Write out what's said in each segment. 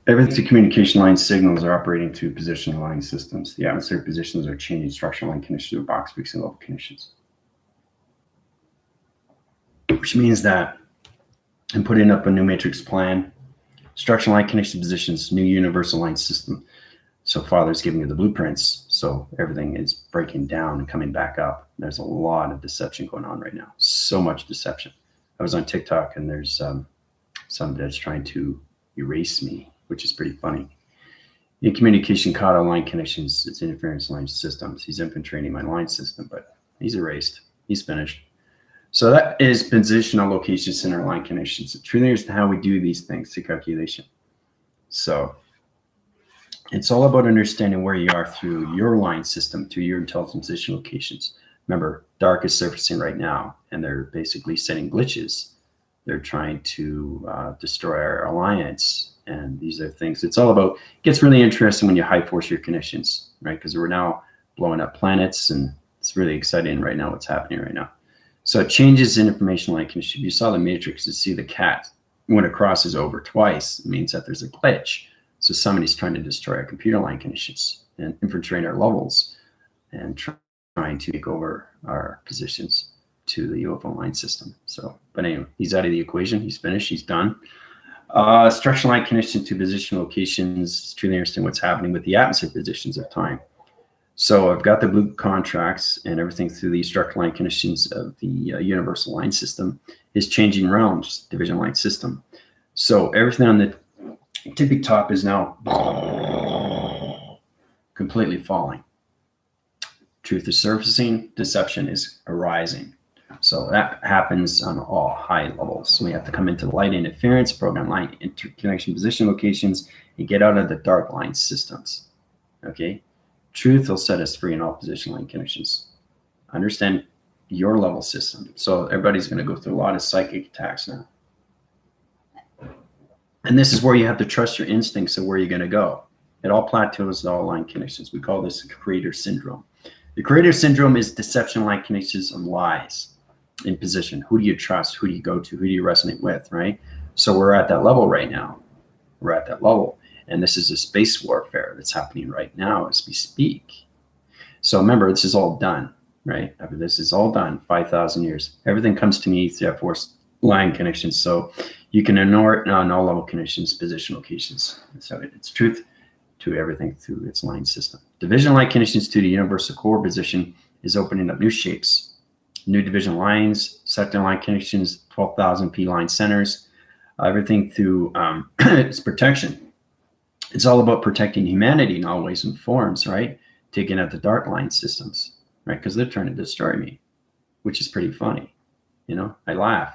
Everything communication line signals are operating through position line systems. The atmospheric positions are changing structural line conditions to box fixing level conditions. Which means that I'm putting up a new matrix plan, structural line condition positions, new universal line system. So Father's giving me the blueprints. So everything is breaking down and coming back up. There's a lot of deception going on right now. So much deception. I was on TikTok and there's somebody that's trying to erase me, which is pretty funny. In communication, Kata line connections, it's interference line systems. He's infiltrating my line system, but he's erased. He's finished. So that is positional location center line connections. It truly is how we do these things, the calculation. So it's all about understanding where you are through your line system, through your intelligent position locations. Remember, dark is surfacing right now, and they're basically setting glitches. They're trying to destroy our alliance, and these are things. It's all about. It gets really interesting when you high force your connections, right? Because we're now blowing up planets, and it's really exciting right now. What's happening right now? So it changes in information line condition. You saw the matrix. You see the cat when it crosses over twice. It means that there's a glitch. So somebody's trying to destroy our computer line conditions and infiltrate our levels, and trying to take over our positions to the UFO line system. So, but anyway, he's out of the equation. He's finished. He's done. Structural line connection to position locations. It's truly interesting what's happening with the atmosphere positions of time. So I've got the blue contracts and everything through the structural line conditions of the universal line system is changing realms, division line system. So everything on the tippy top is now completely falling. Truth is surfacing, deception is arising. So that happens on all high levels. So we have to come into the light interference, program line interconnection position locations, and get out of the dark line systems. Okay? Truth will set us free in all position line connections. Understand your level system. So everybody's going to go through a lot of psychic attacks now. And this is where you have to trust your instincts of where you're going to go. It all plateaus to all line connections. We call this creator syndrome. The creator syndrome is deception line connections and lies in position. Who do you trust? Who do you go to? Who do you resonate with, right? So we're at that level right now. We're at that level. And this is a space warfare that's happening right now as we speak. So remember, this is all done, right? After this is all done, 5,000 years. Everything comes to me through that force line connections. So you can ignore it on all level connections, position locations. So it's truth to everything through its line system. Division line connections to the universal core position is opening up new shapes, new division lines, sector line connections, 12,000 P line centers, everything through its protection. It's all about protecting humanity in all ways and forms, right? Taking out the dark line systems, right? Because they're trying to destroy me, which is pretty funny. You know, I laugh.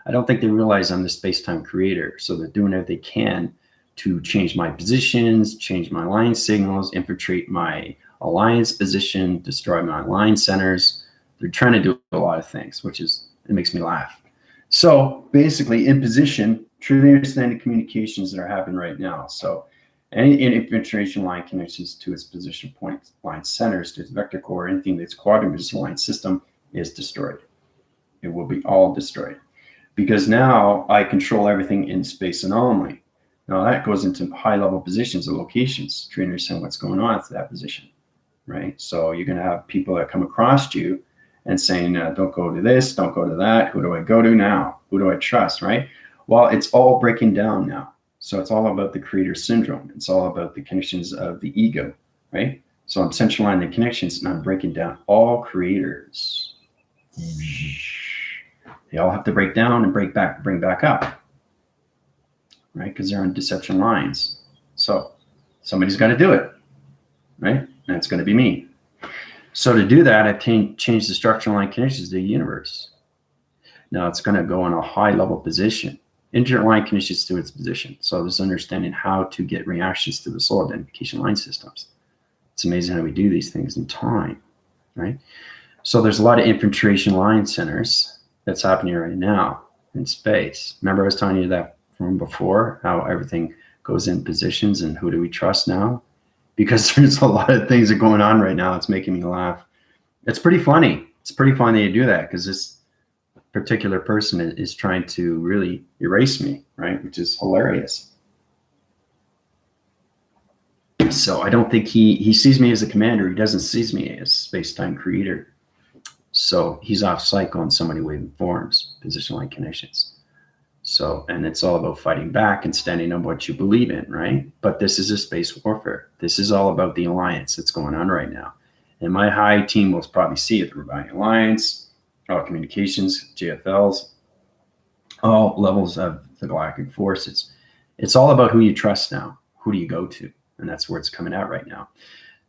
I don't think they realize I'm the space-time creator. So they're doing everything they can to change my positions, change my line signals, infiltrate my alliance position, destroy my line centers. They're trying to do a lot of things, which is, it makes me laugh. So basically in position, truly understanding communications that are happening right now. So any infiltration line connections to its position point line centers, to its vector core, anything that's quadrant position line system is destroyed. It will be all destroyed. Because now I control everything in space anomaly. Now that goes into high level positions and locations to understand what's going on at that position, right? So you're going to have people that come across you and saying, don't go to this, don't go to that. Who do I go to now? Who do I trust, right? Well, it's all breaking down now. So it's all about the creator syndrome. It's all about the connections of the ego, right? So I'm centralizing the connections and I'm breaking down all creators. They all have to break down and bring back up, right? Because they're on deception lines. So somebody's got to do it, right? And it's going to be me. So to do that, I've changed the structural line connections to the universe. Now it's going to go in a high level position. Interline connections to its position. So this understanding how to get reactions to the soul identification line systems. It's amazing how we do these things in time, right? So there's a lot of infiltration line centers that's happening right now in space. Remember I was telling you that from before, how everything goes in positions and who do we trust now? Because there's a lot of things that are going on right now. It's making me laugh. It's pretty funny. It's pretty funny that you do that because this particular person is trying to really erase me, right? Which is hilarious. So I don't think he sees me as a commander. He doesn't see me as space-time creator. So he's off cycle in so many wave forms, position line connections. So, and it's all about fighting back and standing on what you believe in, right? But this is a space warfare. This is all about the alliance that's going on right now. And my high team will probably see it, the Rebellion Alliance, all communications, JFLs, all levels of the galactic forces. It's all about who you trust now. Who do you go to? And that's where it's coming out right now.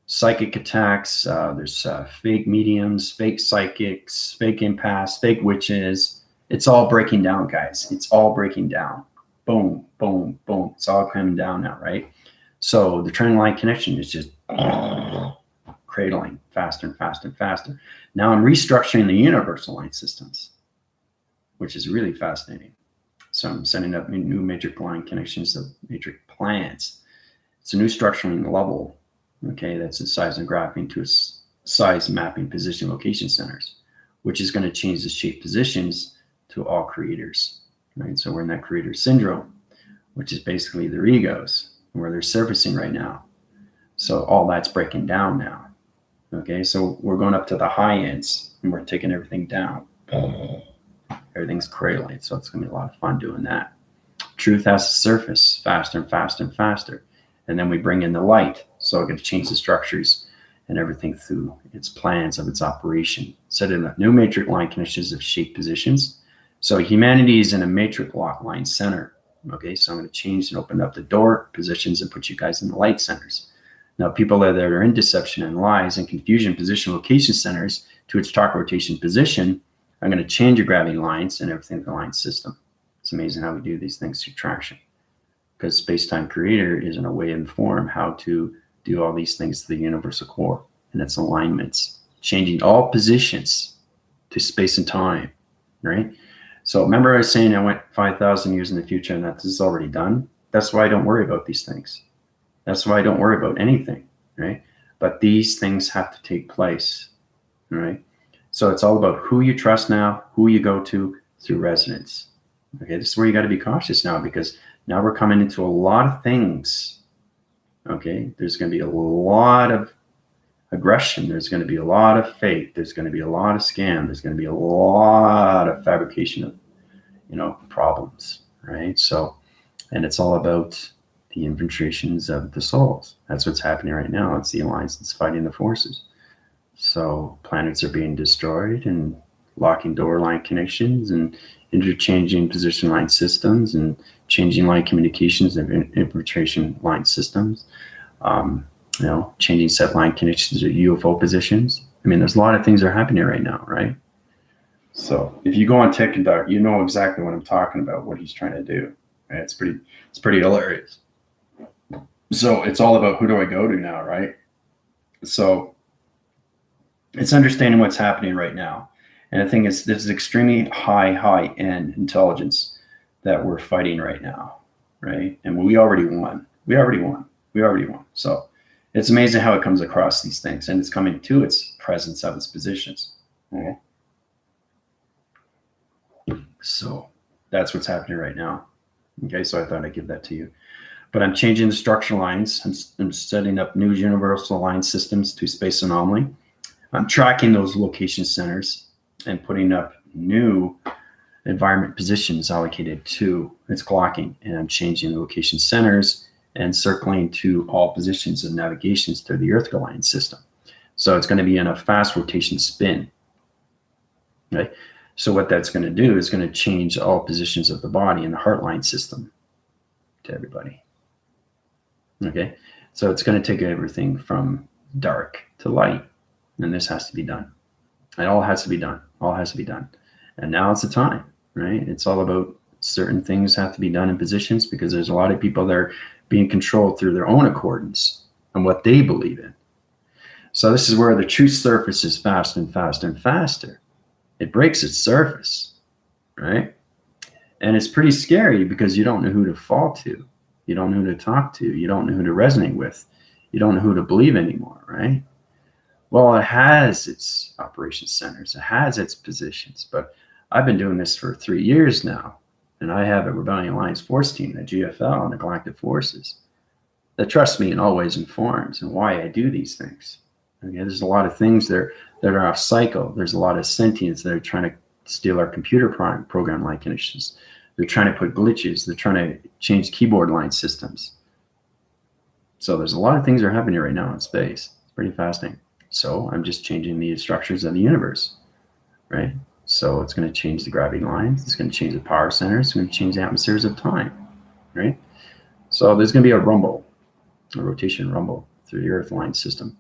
Psychic attacks, there's fake mediums, fake psychics, fake empaths, fake witches. It's all breaking down, guys. It's all breaking down. Boom, boom, boom. It's all coming down now, right? So the trend line connection is just cradling faster and faster and faster. Now I'm restructuring the universal line systems, which is really fascinating. So I'm setting up new matrix line connections of matrix plans. It's a new structuring level, okay, that's a size and graphing to a size mapping position location centers, which is going to change the shape positions to all creators, right? So we're in that creator syndrome, which is basically their egos, where they're surfacing right now. So all that's breaking down now, okay? So we're going up to the high ends, and we're taking everything down. Everything's cradling, so it's going to be a lot of fun doing that. Truth has to surface faster and faster and faster. And then we bring in the light, so we're going to change the structures and everything through its plans of its operation. Setting up new matrix line connections of shape positions. So humanity is in a matrix lock line center. Okay, so I'm going to change and open up the door positions and put you guys in the light centers. Now, people that are in deception and lies and confusion position location centers to its talk rotation position, I'm going to change your gravity lines and everything in the line system. It's amazing how we do these things through traction, because space-time creator is in a way and form how to do all these things to the universal core and its alignments, changing all positions to space and time, right? So remember I was saying I went 5,000 years in the future and that this is already done? That's why I don't worry about these things. That's why I don't worry about anything, right? But these things have to take place, right? So it's all about who you trust now, who you go to through resonance. Okay, this is where you got to be cautious now, because now we're coming into a lot of things. Okay, there's going to be a lot of aggression. There's going to be a lot of fake. There's going to be a lot of scam. There's going to be a lot of fabrication of, problems, right? So, and it's all about the infiltrations of the souls. That's what's happening right now. It's the alliance that's fighting the forces. So planets are being destroyed and locking door line connections and interchanging position line systems and changing line communications and infiltration line systems. Changing set line connections or UFO positions. I mean, there's a lot of things that are happening right now, right? So if you go on Tech and Doc, you know exactly what I'm talking about, what he's trying to do. Right? It's pretty hilarious. So it's all about who do I go to now, right? So it's understanding what's happening right now. And the thing is, this is extremely high-end intelligence that we're fighting right now, right? And we already won. We already won. So it's amazing how it comes across these things, and it's coming to its presence of its positions. Okay? So that's what's happening right now. Okay, so I thought I'd give that to you. But I'm changing the structural lines. I'm setting up new universal line systems to space anomaly. I'm tracking those location centers and putting up new environment positions allocated to its clocking. And I'm changing the location centers and circling to all positions of navigations through the Earth Alliance system. So it's going to be in a fast rotation spin. Right? So what that's going to do is going to change all positions of the body in the heartline system to everybody. Okay? So it's going to take everything from dark to light. And this has to be done. It all has to be done. All has to be done. And now it's the time, right? It's all about certain things have to be done in positions, because there's a lot of people that are being controlled through their own accordance and what they believe in. So this is where the truth surfaces faster and faster and faster. It breaks its surface, right? And it's pretty scary because you don't know who to fall to. You don't know who to talk to. You don't know who to resonate with. You don't know who to believe anymore, right? Well, it has its operation centers. It has its positions. But I've been doing this for 3 years now. And I have a Rebellion Alliance Force team, the GFL, and the Galactic Forces that trust me and always informs and why I do these things. Okay, there's a lot of things there that are off cycle. There's a lot of sentience that are trying to steal our computer program line connections. They're trying to put glitches. They're trying to change keyboard line systems. So there's a lot of things that are happening right now in space. It's pretty fascinating. So I'm just changing the structures of the universe, right? So it's going to change the gravity lines. It's going to change the power centers. It's going to change the atmospheres of time, right? So there's going to be a rumble, a rotation rumble through the Earth line system.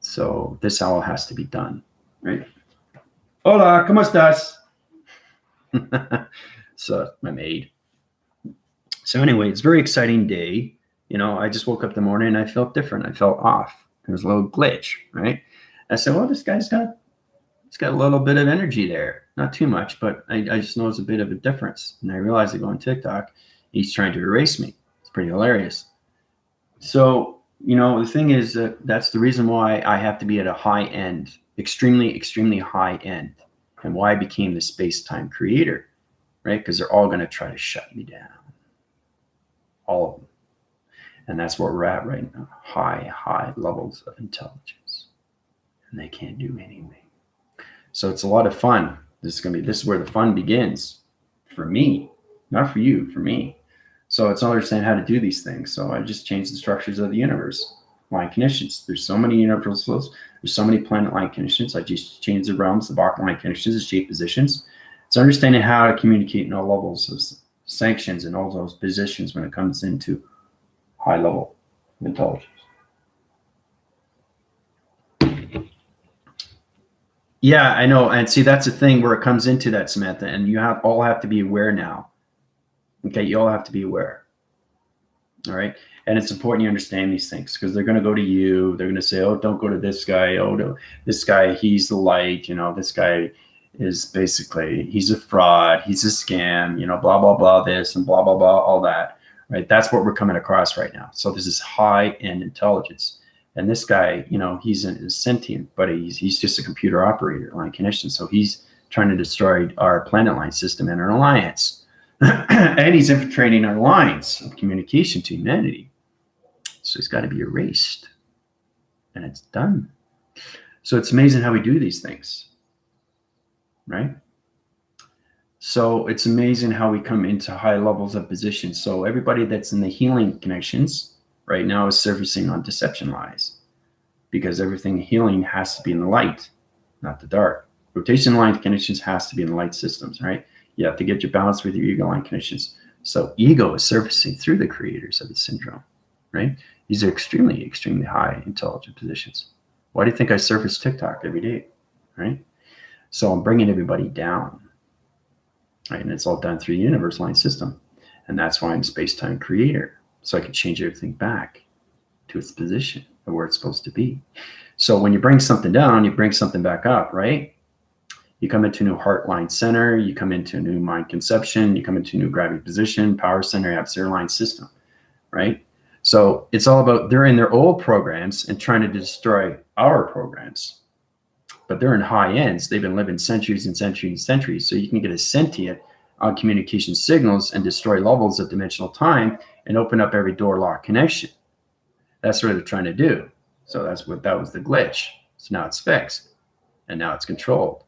So this all has to be done, right? Hola, ¿cómo estás? So my maid. So anyway, it's a very exciting day. You know, I just woke up the morning and I felt different. I felt off. There was a little glitch, right? I said, well, this guy's got a little bit of energy there. Not too much, but I just noticed a bit of a difference. And I realized I go on TikTok, he's trying to erase me. It's pretty hilarious. So, you know, the thing is that that's the reason why I have to be at a high end, extremely, extremely high end, and why I became the space-time creator, right? Because they're all going to try to shut me down. All of them. And that's where we're at right now. High levels of intelligence. And they can't do anything. So it's a lot of fun. This is where the fun begins. For me. Not for you, for me. So it's understand how to do these things. So I just changed the structures of the universe. Line conditions. There's so many universals. There's so many planet line conditions. I just changed the realms, the Bach line conditions, the shape positions. It's understanding how to communicate in all levels of sanctions and all those positions when it comes into high level of intelligence. Yeah, I know. And see, that's the thing where it comes into that, Samantha. And you all have to be aware now. Okay, you all have to be aware. All right. And it's important you understand these things because they're going to go to you. They're going to say, oh, don't go to this guy. Oh, no, this guy, he's the light. You know, this guy is basically, he's a fraud. He's a scam, you know, blah, blah, blah, this and blah, blah, blah, all that. Right. That's what we're coming across right now. So this is high end intelligence. And this guy, you know, he's sentient, but he's just a computer operator line connection. So he's trying to destroy our planet line system and our alliance. And he's infiltrating our lines of communication to humanity. So he's got to be erased. And it's done. So it's amazing how we do these things. Right? So it's amazing how we come into high levels of position. So everybody that's in the healing connections right now is surfacing on deception lies because everything healing has to be in the light, not the dark. Rotation line connections has to be in the light systems, right? You have to get your balance with your ego line connections. So ego is surfacing through the creators of the syndrome, right? These are extremely, extremely high intelligent positions. Why do you think I surface TikTok every day, right? So I'm bringing everybody down. Right? And it's all done through the universe line system. And that's why I'm space-time creator. So I can change everything back to its position of where it's supposed to be. So when you bring something down, you bring something back up, right? You come into a new heart line center, you come into a new mind conception, you come into a new gravity position, power center, atmosphere line system, right? So it's all about, they're in their old programs and trying to destroy our programs. But they're in high ends. They've been living centuries and centuries and centuries. So you can get a sentient on communication signals and destroy levels of dimensional time and open up every door lock connection. That's what they're trying to do. So that was the glitch. So now it's fixed and now it's controlled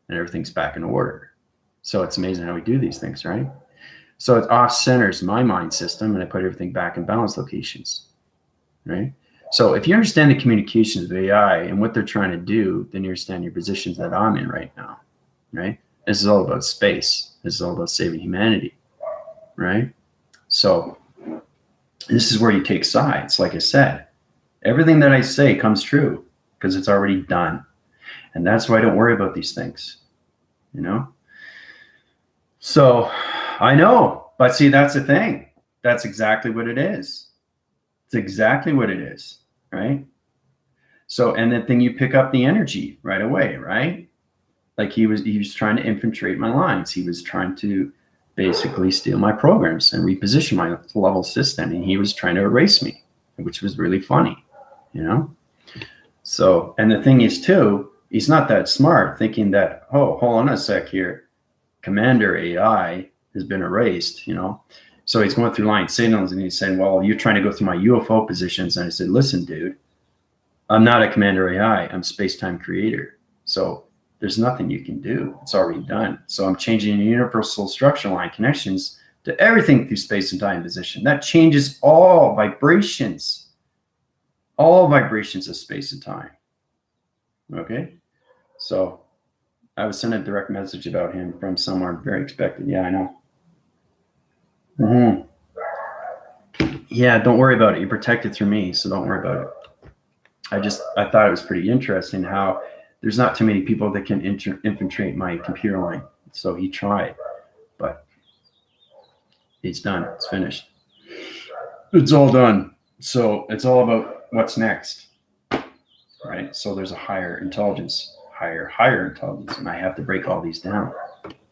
and everything's back in order. So it's amazing how we do these things, right? So it off centers my mind system and I put everything back in balance locations, right? So if you understand the communications of AI and what they're trying to do, then you understand your positions that I'm in right now, right? This is all about space. This is all about saving humanity, right? So this is where you take sides. Like I said, everything that I say comes true because it's already done. And that's why I don't worry about these things, you know? So I know, but see, that's the thing. That's exactly what it is. It's exactly what it is. Right? So, and then you pick up the energy right away, right? Like he was trying to infiltrate my lines. He was trying to basically steal my programs and reposition my level system. And he was trying to erase me, which was really funny, you know? So, and the thing is too, he's not that smart thinking that, oh, hold on a sec here. Commander AI has been erased, you know? So he's going through line signals and he's saying, well, you're trying to go through my UFO positions. And I said, listen, dude, I'm not a commander AI. I'm space-time creator. So there's nothing you can do. It's already done. So I'm changing universal structural line connections to everything through space and time position. That changes all vibrations of space and time. Okay? So I was sent a direct message about him from someone very expected. Yeah, I know. Yeah, don't worry about it. You're protected through me, so don't worry about it. I thought it was pretty interesting how there's not too many people that can infiltrate my computer line. So he tried, but it's done. It's finished. It's all done. So it's all about what's next, right? So there's a higher intelligence, higher intelligence, and I have to break all these down,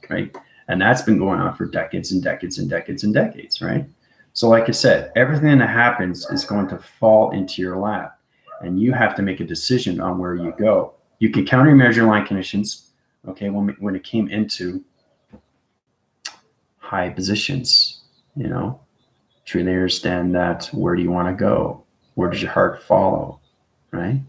right? And that's been going on for decades and decades and decades and decades, right? So like I said, everything that happens is going to fall into your lap, and you have to make a decision on where you go. You can countermeasure line conditions, okay, when it came into high positions, you know, truly understand that where do you want to go? Where does your heart follow, right?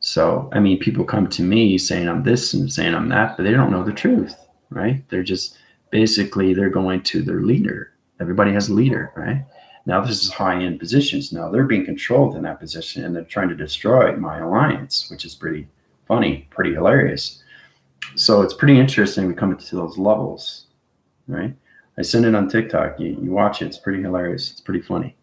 So, I mean, people come to me saying I'm this and saying I'm that, but they don't know the truth, right? They're just basically, they're going to their leader. Everybody has a leader, right? Now this is high-end positions. Now they're being controlled in that position, and they're trying to destroy my alliance, which is pretty funny, pretty hilarious. So it's pretty interesting we come into those levels, right? I send it on TikTok. You watch it. It's pretty hilarious. It's pretty funny.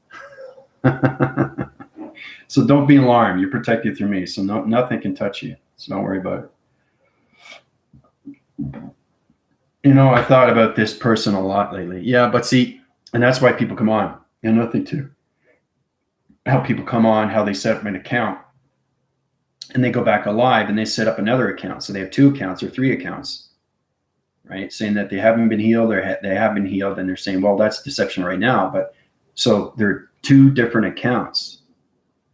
So don't be alarmed. You're protected through me. So nothing can touch you. So don't worry about it. You know, I thought about this person a lot lately. Yeah, but see, and that's why people come on. And nothing to how people come on, how they set up an account, and they go back alive and they set up another account. So they have 2 accounts or 3 accounts, right? Saying that they haven't been healed or they have been healed, and they're saying, well, that's deception right now. But so they're 2 different accounts,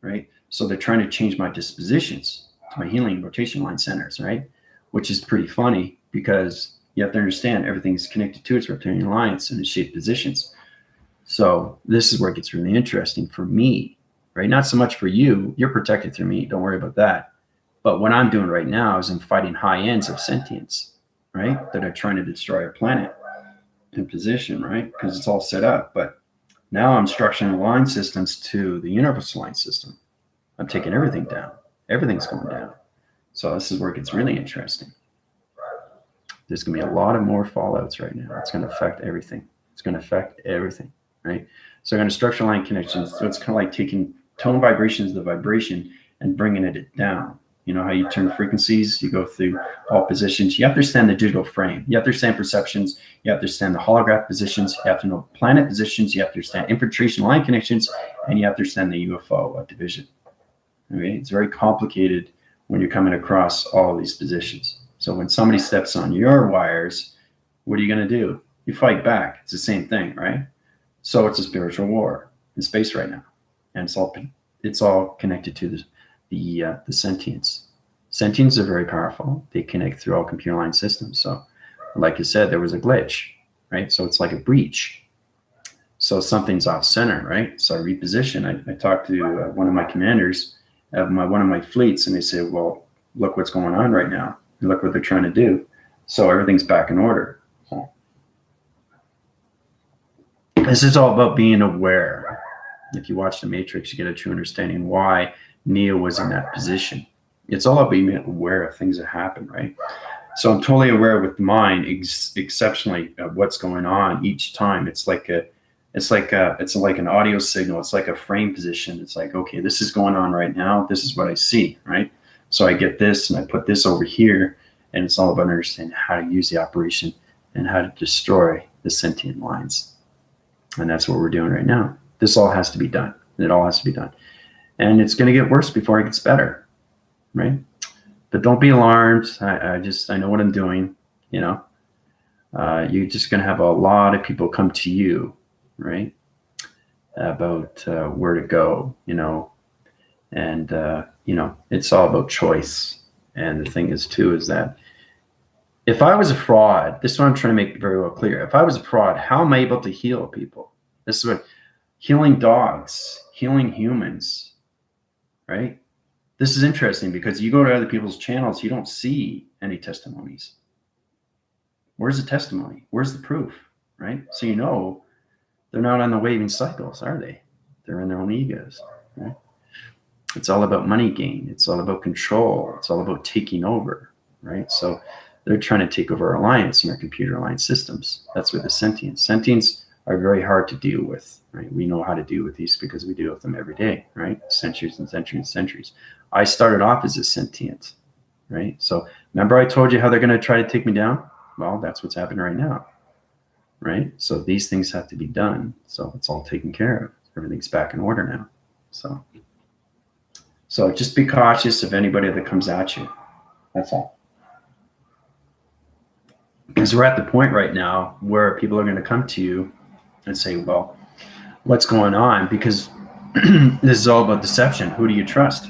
right? So they're trying to change my dispositions to my healing rotation line centers, right? Which is pretty funny because you have to understand everything's connected to its rotating lines and its shaped positions. So this is where it gets really interesting for me, right? Not so much for you. You're protected through me. Don't worry about that. But what I'm doing right now is I'm fighting high ends of sentience, right? That are trying to destroy our planet in position, right? Because it's all set up. But now I'm structuring the line systems to the universal line system. I'm taking everything down. Everything's going down. So this is where it gets really interesting. There's going to be a lot of more fallouts right now. It's going to affect everything. It's going to affect everything. Right? So I'm going to structure line connections. So it's kind of like taking tone vibrations of the vibration and bringing it down. You know how you turn frequencies, you go through all positions. You have to understand the digital frame. You have to understand perceptions. You have to understand the holograph positions. You have to know planet positions. You have to understand infiltration line connections, and you have to understand the UFO division. Okay? It's very complicated when you're coming across all of these positions. So when somebody steps on your wires, what are you going to do? You fight back. It's the same thing, right? So it's a spiritual war in space right now, and it's all connected to the sentience. Sentience are very powerful. They connect through all computer line systems. So, like I said, there was a glitch, right? So it's like a breach. So something's off center, right? So I reposition. I talked to one of my commanders of one of my fleets, and they said, "Well, look what's going on right now. And look what they're trying to do." So everything's back in order. This is all about being aware. If you watch The Matrix, you get a true understanding why Neo was in that position. It's all about being aware of things that happen, right? So I'm totally aware with mine exceptionally of what's going on each time. It's like an audio signal. It's like a frame position. It's like, okay, this is going on right now. This is what I see, right? So I get this and I put this over here, and it's all about understanding how to use the operation and how to destroy the sentient lines. And that's what we're doing right now. This all has to be done. It all has to be done. And it's going to get worse before it gets better, right? But don't be alarmed. I know what I'm doing, you know. You're just going to have a lot of people come to you, right, about where to go, you know. And, you know, it's all about choice. And the thing is, too, is that if I was a fraud, this is what I'm trying to make very well clear. If I was a fraud, how am I able to heal people? This is what healing dogs, healing humans, right? This is interesting because you go to other people's channels, you don't see any testimonies. Where's the testimony? Where's the proof, right? So you know they're not on the waving cycles, are they? They're in their own egos, right? It's all about money gain. It's all about control. It's all about taking over, right? So they're trying to take over our alliance and our computer alliance systems. That's what the sentients. Sentients are very hard to deal with, right? We know how to deal with these because we deal with them every day, right? Centuries and centuries and centuries. I started off as a sentient, right? So remember I told you how they're going to try to take me down? Well, that's what's happening right now, right? So these things have to be done. So it's all taken care of. Everything's back in order now. So just be cautious of anybody that comes at you. That's all. Because we're at the point right now where people are going to come to you and say, well, what's going on? Because this is all about deception. Who do you trust?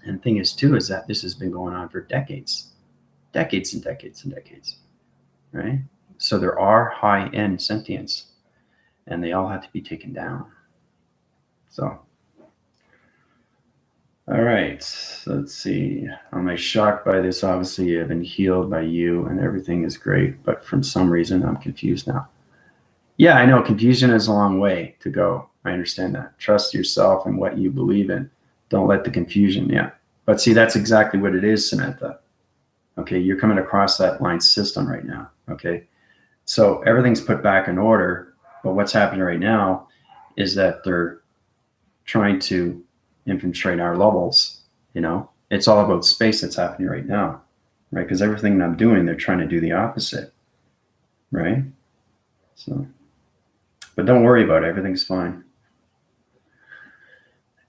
And the thing is, too, is that this has been going on for decades and decades and decades, right? So there are high-end sentients, and they all have to be taken down. So, all right, so let's see. Am I shocked by this? Obviously, I've been healed by you, and everything is great, but from some reason, I'm confused now. Yeah, I know. Confusion is a long way to go. I understand that. Trust yourself and what you believe in. Don't let the confusion, yeah. But see, that's exactly what it is, Samantha. Okay, you're coming across that line system right now, okay? So everything's put back in order, but what's happening right now is that they're trying to infiltrate our levels, you know? It's all about space that's happening right now, right? Because everything I'm doing, they're trying to do the opposite, right? So, but don't worry about it. Everything's fine.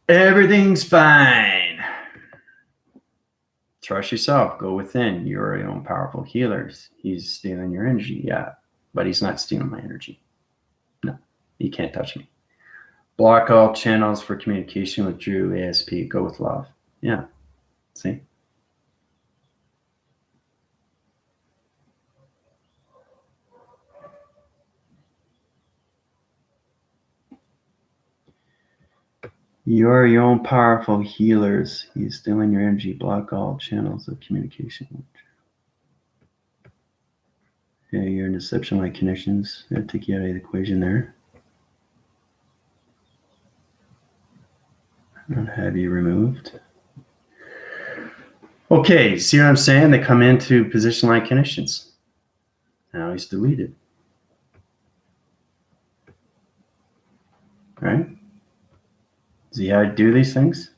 Everything's fine. Trust yourself. Go within. You're your own powerful healers. He's stealing your energy, yeah, but he's not stealing my energy. No, he can't touch me. Block all channels for communication with Drew, ASP. Go with love. Yeah, see? You're your own powerful healers. He's stealing your energy. Block all channels of communication. Yeah, you're in deception-like connections. I'll take you out of the equation there. I'll have you removed. Okay, see what I'm saying? They come into position-like connections. Now he's deleted. All right? See how I do these things?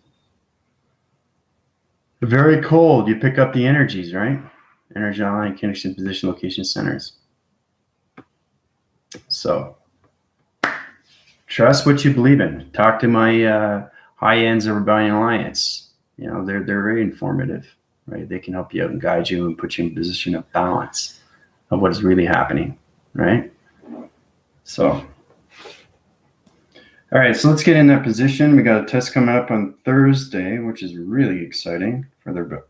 Very cold. You pick up the energies, right? Energy online connection, position, location, centers. So trust what you believe in. Talk to my high ends of Rebellion Alliance. You know, they're very informative, right? They can help you out and guide you and put you in a position of balance of what is really happening, right? So, all right, so let's get in that position. We got a test coming up on Thursday, which is really exciting for the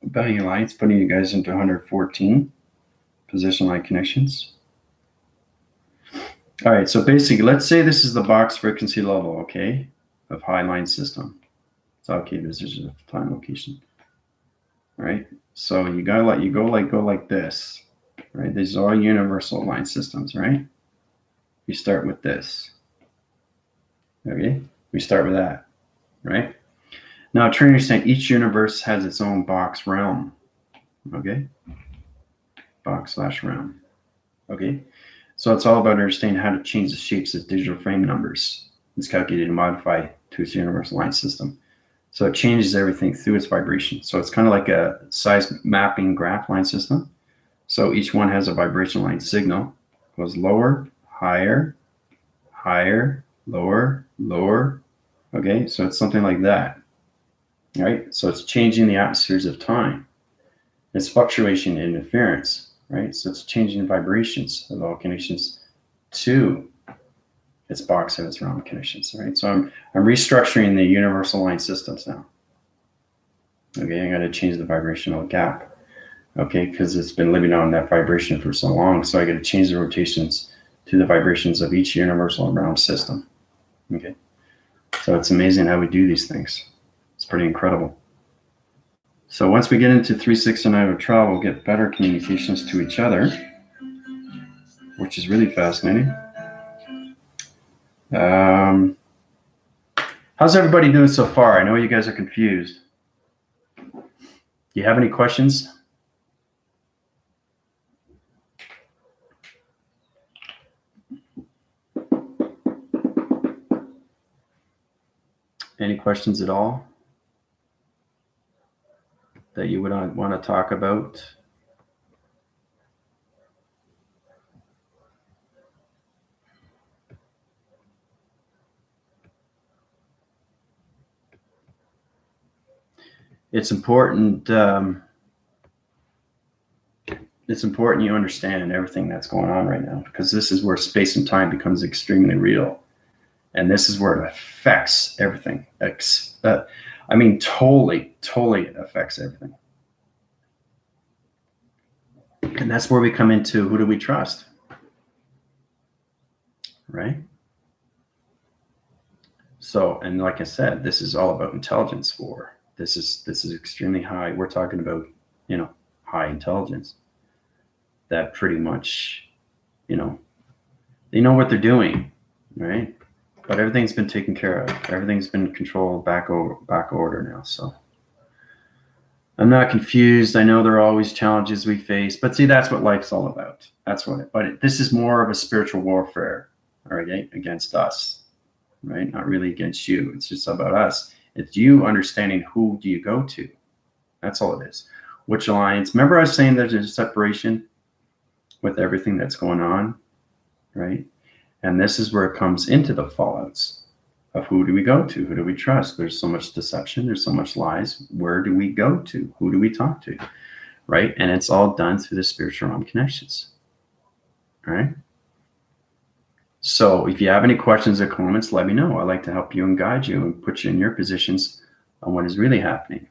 Rebellion Alliance, putting you guys into 114 position-like connections. All right, so basically, let's say this is the box frequency level, okay, of high line system. It's okay, this is a time location. All right, so you gotta let you go like this, right? These are all universal line systems, right? We start with this. Okay, we start with that, right? Now, try to understand each universe has its own box realm, okay? Box/realm, okay? So it's all about understanding how to change the shapes of digital frame numbers. It's calculated and modified to its universal line system. So it changes everything through its vibration. So it's kind of like a size mapping graph line system. So each one has a vibration line signal. Goes lower, higher, higher, lower, lower. Okay, so it's something like that. All right, so it's changing the atmospheres of time. It's fluctuation and interference, right? So it's changing vibrations of all connections to its box and its realm connections, right? So I'm restructuring the universal line systems now. Okay, I got to change the vibrational gap. Okay, because it's been living on that vibration for so long. So I got to change the rotations to the vibrations of each universal realm system. Okay. So it's amazing how we do these things. It's pretty incredible. So once we get into 369 of travel, we'll get better communications to each other, which is really fascinating. How's everybody doing so far? I know you guys are confused. Do you have any questions? Any questions at all that you would want to talk about? It's important. It's important you understand everything that's going on right now, because this is where space and time becomes extremely real. And this is where it affects everything. I mean, totally affects everything. And that's where we come into, who do we trust? Right? So, and like I said, this is all about intelligence war. This is extremely high. We're talking about, high intelligence that pretty much, they know what they're doing, right? But everything's been taken care of. Everything's been controlled back order now. So I'm not confused. I know there are always challenges we face, but see, that's what life's all about. But this is more of a spiritual warfare, all right, against us, right? Not really against you. It's just about us. It's you understanding who do you go to. That's all it is. Which alliance? Remember I was saying there's a separation with everything that's going on, right? And this is where it comes into the fallouts of who do we go to? Who do we trust? There's so much deception. There's so much lies. Where do we go to? Who do we talk to? Right? And it's all done through the spiritual realm connections. All right? So if you have any questions or comments, let me know. I like to help you and guide you and put you in your positions on what is really happening.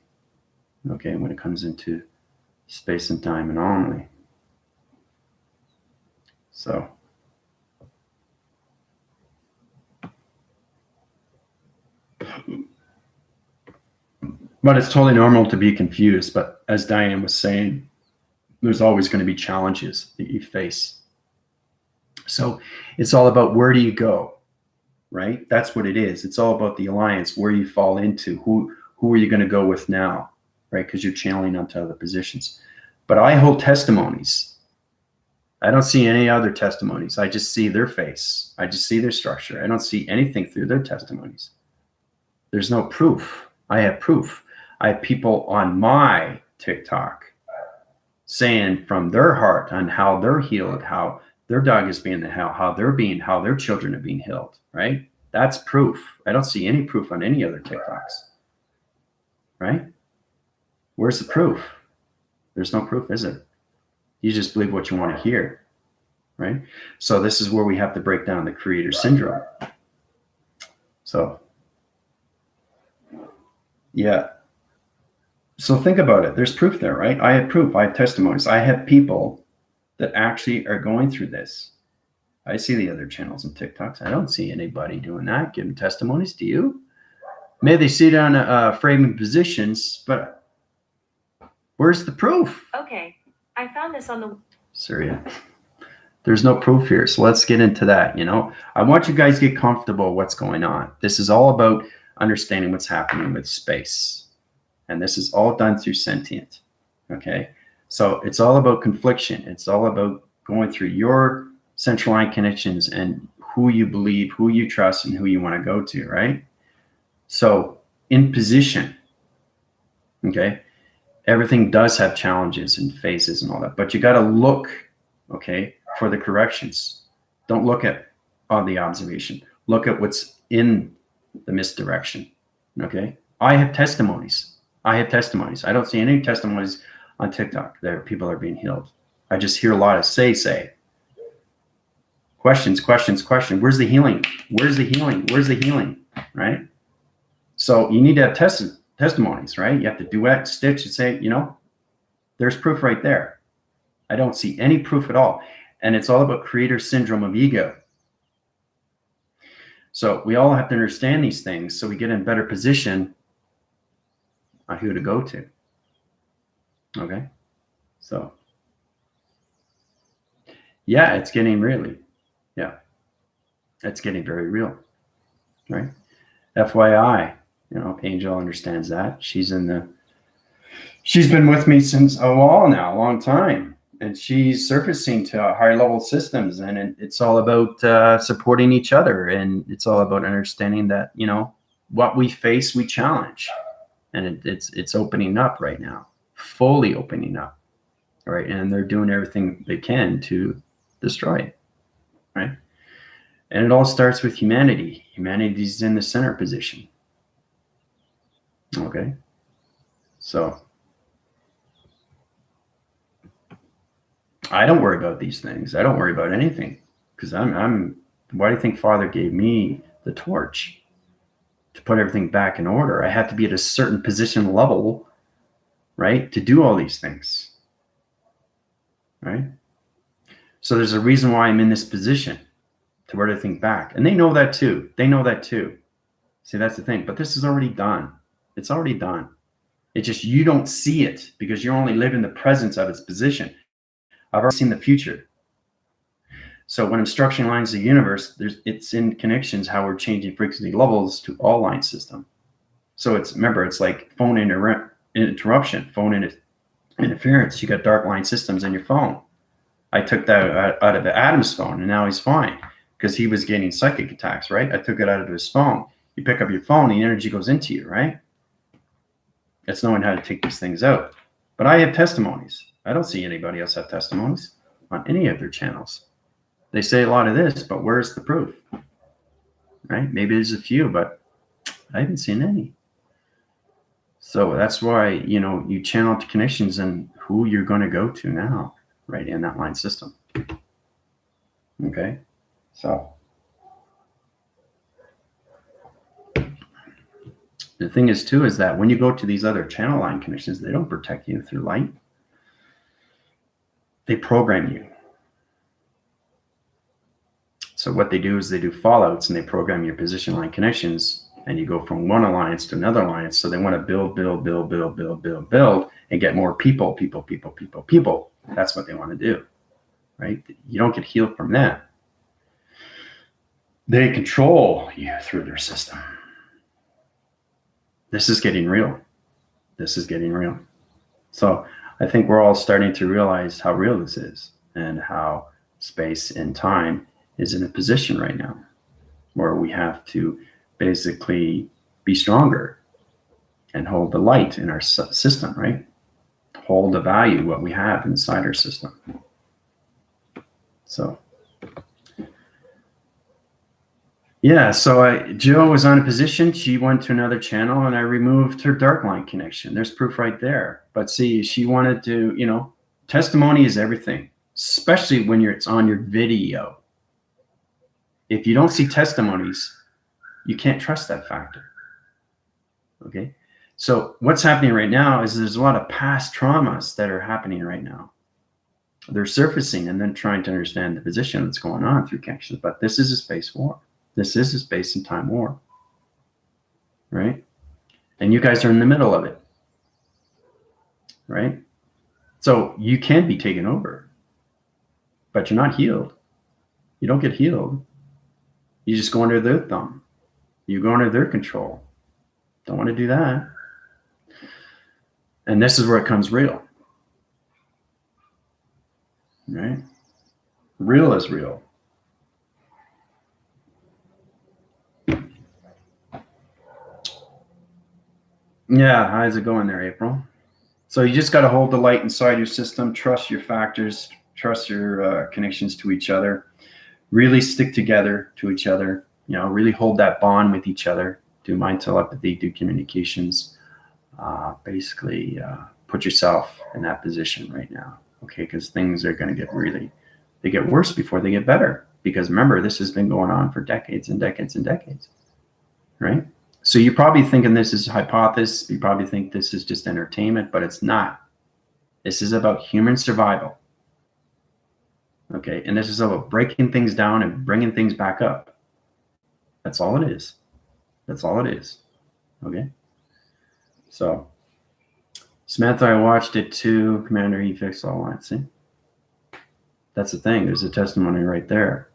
Okay, when it comes into space and time anomaly. So but it's totally normal to be confused. But as Diane was saying, there's always going to be challenges that you face. So it's all about where do you go, right? That's what it is. It's all about the alliance, where you fall into, who are you going to go with now, right? Because you're channeling onto other positions. But I hold testimonies. I don't see any other testimonies. I just see their face. I just see their structure. I don't see anything through their testimonies. There's no proof. I have proof. I have people on my TikTok saying from their heart on how they're healed, how their dog is being how their children are being healed, right? That's proof. I don't see any proof on any other TikToks, right? Where's the proof? There's no proof, is it? You just believe what you want to hear, right? So this is where we have to break down the creator syndrome. So, yeah. So think about it. There's proof there, right? I have proof. I have testimonies. I have people that actually are going through this. I see the other channels and TikToks. I don't see anybody doing that, giving testimonies. Do you? Maybe they sit on framing positions, but where's the proof? Okay, I found this on the... Syria. There's no proof here. So let's get into that. I want you guys to get comfortable what's going on. This is all about understanding what's happening with space. And this is all done through sentient. Okay. So it's all about confliction. It's all about going through your central line connections and who you believe, who you trust, and who you want to go to, right? So in position, okay, everything does have challenges and phases and all that, but you got to look, okay, for the corrections. Don't look at the observation. Look at what's in the misdirection, okay? I have testimonies. I don't see any testimonies on TikTok that people are being healed. I just hear a lot of say. Questions. Where's the healing? Where's the healing? Right? So you need to have testimonies, right? You have to duet, stitch, and say, there's proof right there. I don't see any proof at all. And it's all about creator syndrome of ego. So we all have to understand these things so we get in a better position on who to go to. Okay? So, yeah, it's getting really, yeah, it's getting very real, right? FYI, Angel understands that. She's been with me since a while now, a long time. And she's surfacing to higher level systems, and it's all about supporting each other, and it's all about understanding that what we face we challenge, and it's opening up right now, fully opening up, right? And they're doing everything they can to destroy it, right? And it all starts with humanity. Humanity's in the center position. Okay, so I don't worry about these things. I don't worry about anything because I'm. Why do you think Father gave me the torch to put everything back in order? I have to be at a certain position level, right, to do all these things, right? So there's a reason why I'm in this position to put everything back, and they know that too. They know that too. See, that's the thing. But this is already done. It's already done. It's just you don't see it because you're only living the presence of its position. I've already seen the future. So when I'm structuring lines of the universe, it's in connections how we're changing frequency levels to all line system. So it's like phone interruption, phone interference. You got dark line systems in your phone. I took that out of Adam's phone, and now he's fine because he was getting psychic attacks, right? I took it out of his phone. You pick up your phone, the energy goes into you, right? It's knowing how to take these things out. But I have testimonies. I don't see anybody else have testimonies on any of their channels. They say a lot of this, but where's the proof? Right? Maybe there's a few, but I haven't seen any. So that's why, you channel to connections and who you're going to go to now, right, in that line system. Okay? So the thing is, too, is that when you go to these other channel line connections, they don't protect you through light. They program you. So what they do is they do fallouts and they program your position line connections, and you go from one alliance to another alliance. So they want to build, and get more people. That's what they want to do, right? You don't get healed from that. They control you through their system. This is getting real. This is getting real. So I think we're all starting to realize how real this is and how space and time is in a position right now where we have to basically be stronger and hold the light in our system, right? Hold the value, what we have inside our system. So, yeah, so Jill was on a position. She went to another channel and I removed her dark line connection. There's proof right there. But see, she wanted to, testimony is everything, especially when it's on your video. If you don't see testimonies, you can't trust that factor. Okay? So what's happening right now is there's a lot of past traumas that are happening right now. They're surfacing and then trying to understand the position that's going on through connections. But this is a space war. This is a space and time war. Right? And you guys are in the middle of it. Right? So you can be taken over. But you're not healed. You don't get healed. You just go under their thumb. You go under their control. Don't want to do that. And this is where it comes real. Right? Real is real. Yeah, how's it going there, April? So you just got to hold the light inside your system, trust your factors, trust your connections to each other, really stick together to each other, really hold that bond with each other, do mind telepathy, do communications, basically put yourself in that position right now, okay? Because things are going to they get worse before they get better. Because remember, this has been going on for decades and decades and decades, right? So you're probably thinking this is hypothesis. You probably think this is just entertainment, but it's not. This is about human survival. Okay, and this is about breaking things down and bringing things back up. That's all it is. That's all it is. Okay. So, Samantha, I watched it too. Commander, he fixed all lines. See? That's the thing. There's a testimony right there.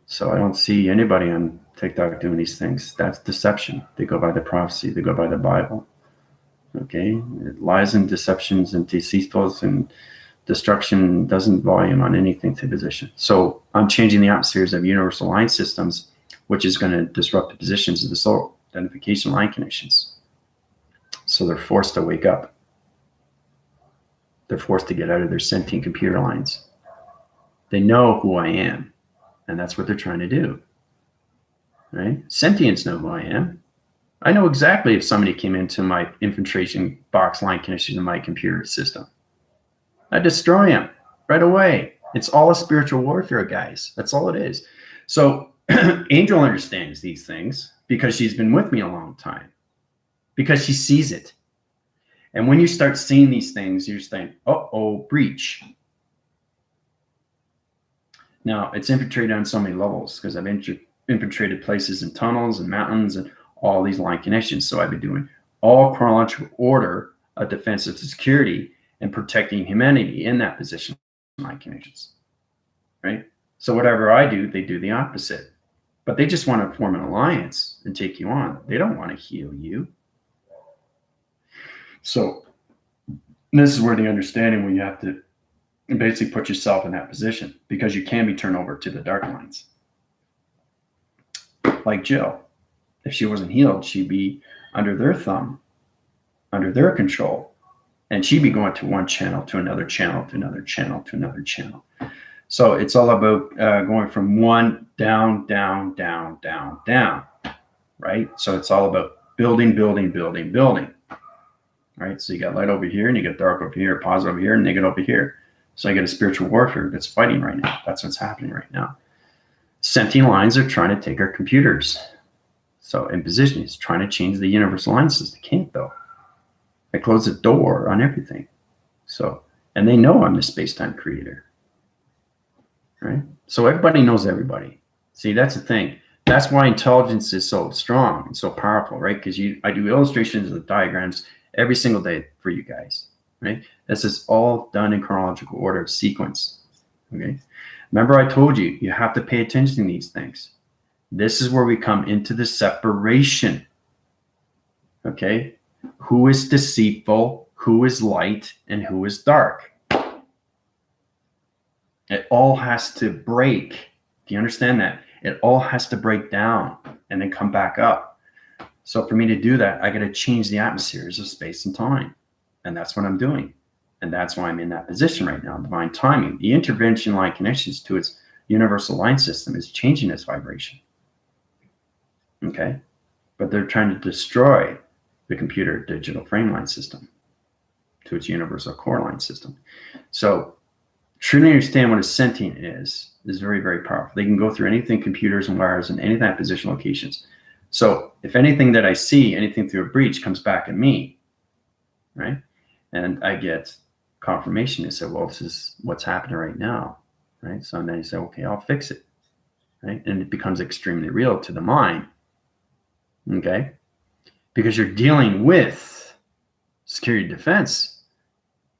So I don't see anybody on TikTok doing these things. That's deception. They go by the prophecy. They go by the Bible. Okay? Lies and deceptions and deceitfuls and destruction doesn't volume on anything to position. So I'm changing the atmospheres of universal line systems, which is going to disrupt the positions of the soul identification line connections. So they're forced to wake up. They're forced to get out of their sentient computer lines. They know who I am, and that's what they're trying to do. Right? Sentients know who I am. I know exactly if somebody came into my infiltration box line connection in my computer system. I destroy them right away. It's all a spiritual warfare, guys. That's all it is. So Angel understands these things because she's been with me a long time, because she sees it. And when you start seeing these things, you're saying, uh-oh, breach. Now, it's infiltrated on so many levels because I've infiltrated places and tunnels and mountains and all these line connections. So I've been doing all chronological order of defensive security and protecting humanity in that position line connections, right? So whatever I do, they do the opposite. But they just want to form an alliance and take you on. They don't want to heal you. So this is where the understanding where you have to basically put yourself in that position, because you can be turned over to the dark lines. Like Jill, if she wasn't healed, she'd be under their thumb, under their control, and she'd be going to one channel to another channel to another channel to another channel. So it's all about going from one down, down, down, down, down, right? So it's all about building, building, building, building, right? So you got light over here, and you got dark over here, positive over here, and negative over here. So I get a spiritual warfare that's fighting right now. That's what's happening right now. Sentient lines are trying to take our computers. So in position, it's trying to change the universal line system. They can't, though. I close the door on everything. So, and they know I'm the space-time creator, right? So everybody knows everybody. See, that's the thing. That's why intelligence is so strong and so powerful, right? Because I do illustrations of diagrams every single day for you guys, right? This is all done in chronological order of sequence, okay? Remember I told you, you have to pay attention to these things. This is where we come into the separation, okay? Who is deceitful, who is light, and who is dark? It all has to break. Do you understand that? It all has to break down and then come back up. So for me to do that, I got to change the atmospheres of space and time. And that's what I'm doing. And that's why I'm in that position right now, divine timing. The intervention line connections to its universal line system is changing its vibration. Okay? But they're trying to destroy the computer digital frame line system to its universal core line system. So truly understand what a sentient is very, very powerful. They can go through anything, computers and wires and any type of position locations. So if anything that I see, anything through a breach comes back at me, right? And I get confirmation. They say, well, this is what's happening right now, right? So then you say, okay, I'll fix it, right? And it becomes extremely real to the mind, okay? Because you're dealing with security defense.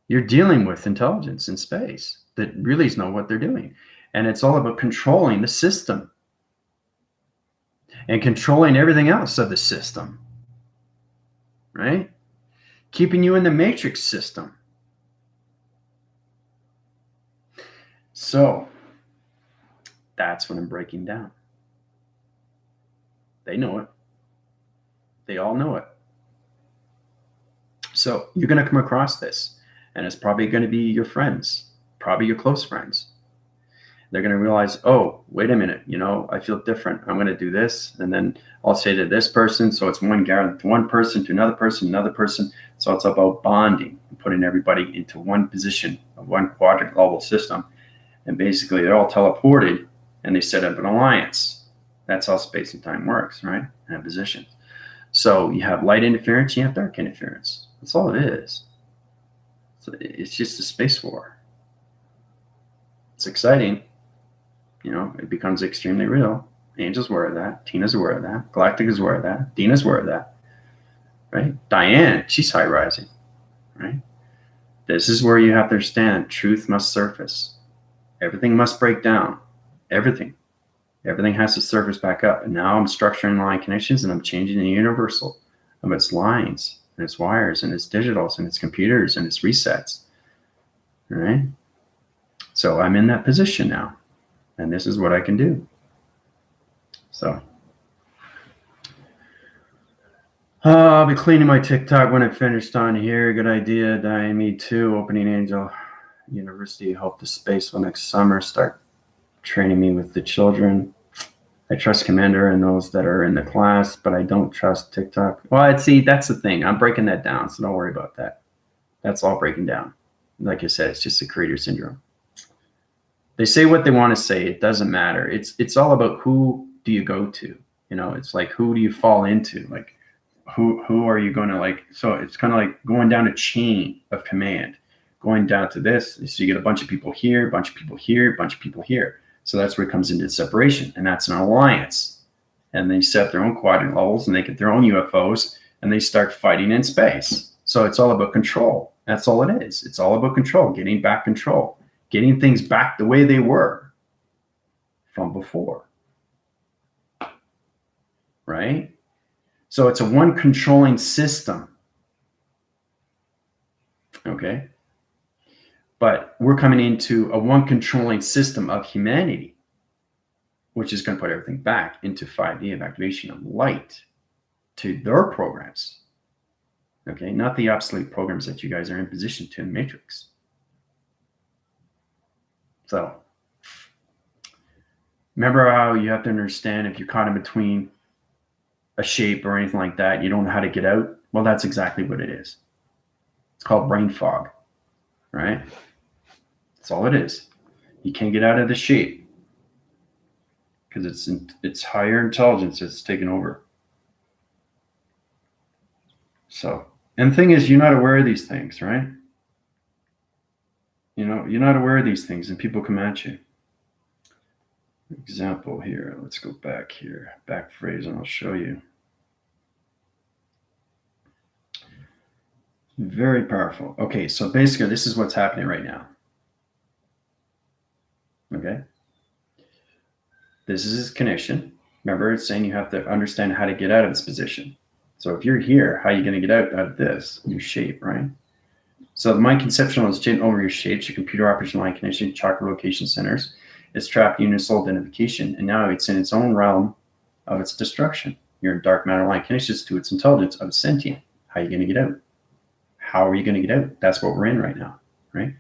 You're dealing with intelligence in space that really know what they're doing. And it's all about controlling the system and controlling everything else of the system, right? Keeping you in the matrix system. So that's what I'm breaking down. They know it. They all know it. So you're going to come across this, and it's probably going to be your friends, probably your close friends. They're going to realize, oh, wait a minute, I feel different. I'm going to do this. And then I'll say to this person. So it's one person to another person, another person. So it's about bonding, putting everybody into one position, of one quadrant level system. And basically they're all teleported and they set up an alliance. That's how space and time works, right? And positions. So you have light interference, you have dark interference. That's all it is. So it's just a space war. It's exciting. You know, it becomes extremely real. Angel's aware of that. Tina's aware of that. Galactic is aware of that. Dina's aware of that. Right? Diane, she's high rising. Right? This is where you have to understand truth must surface. Everything must break down. Everything. Everything has to surface back up. And now I'm structuring line connections and I'm changing the universal of its lines and its wires and its digitals and its computers and its resets. All right? So I'm in that position now. And this is what I can do. So I'll be cleaning my TikTok when I'm finished on here. Good idea. Diane, me too. Opening Angel University. Hope the space will next summer start training me with the children. I trust Commander and those that are in the class, but I don't trust TikTok. Well, see, that's the thing. I'm breaking that down, so don't worry about that. That's all breaking down. Like I said, it's just the creator syndrome. They say what they want to say. It doesn't matter. It's all about who do you go to. You know, it's like who do you fall into? Like who are you going to like? So it's kind of like going down a chain of command, going down to this. So you get a bunch of people here, a bunch of people here, a bunch of people here. So that's where it comes into separation, and that's an alliance. And they set their own quadrant levels, and they get their own UFOs, and they start fighting in space. So it's all about control. That's all it is. It's all about control, getting back control, getting things back the way they were from before. Right? So it's a one controlling system. Okay? But we're coming into a one controlling system of humanity, which is going to put everything back into 5D of activation of light to their programs. Okay? Not the obsolete programs that you guys are in position to in Matrix. So, remember how you have to understand if you're caught in between a shape or anything like that, you don't know how to get out? Well, that's exactly what it is. It's called brain fog, right? That's all it is. You can't get out of the shape because it's higher intelligence that's taken over. So, and the thing is, you're not aware of these things, right? You know, you're not aware of these things, and people come at you. Example here. Let's go back here. Back phrase, and I'll show you. Very powerful. Okay, so basically, this is what's happening right now. Okay. This is his connection. Remember, it's saying you have to understand how to get out of this position. So if you're here, how are you going to get out of this new shape, right? So the mind conceptual is taking over your shapes, your computer operation line connection, chakra location centers. It's trapped unit soul identification, and now it's in its own realm of its destruction. You're in dark matter line connections to its intelligence of sentient. How are you going to get out? How are you going to get out? That's what we're in right now, right?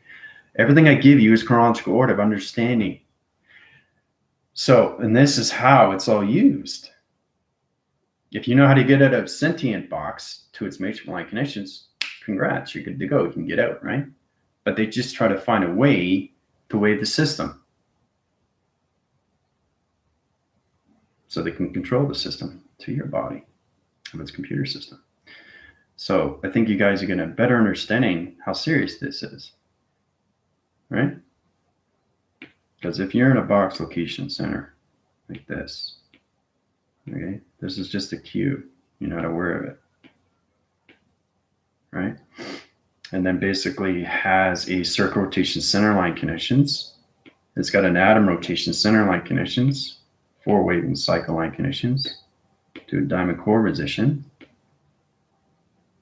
Everything I give you is chronological order of understanding. So, and this is how it's all used. If you know how to get out of sentient box to its matrix line connections, congrats, you're good to go. You can get out, right? But they just try to find a way to wave the system so they can control the system to your body of its computer system. So I think you guys are going to better understanding how serious this is, right? Because if you're in a box location center like this, okay, this is just a cube. You're not aware of it, right? And then basically has a circle rotation center line connections. It's got an atom rotation center line connections, 4 wave and cycle line connections to a diamond core position.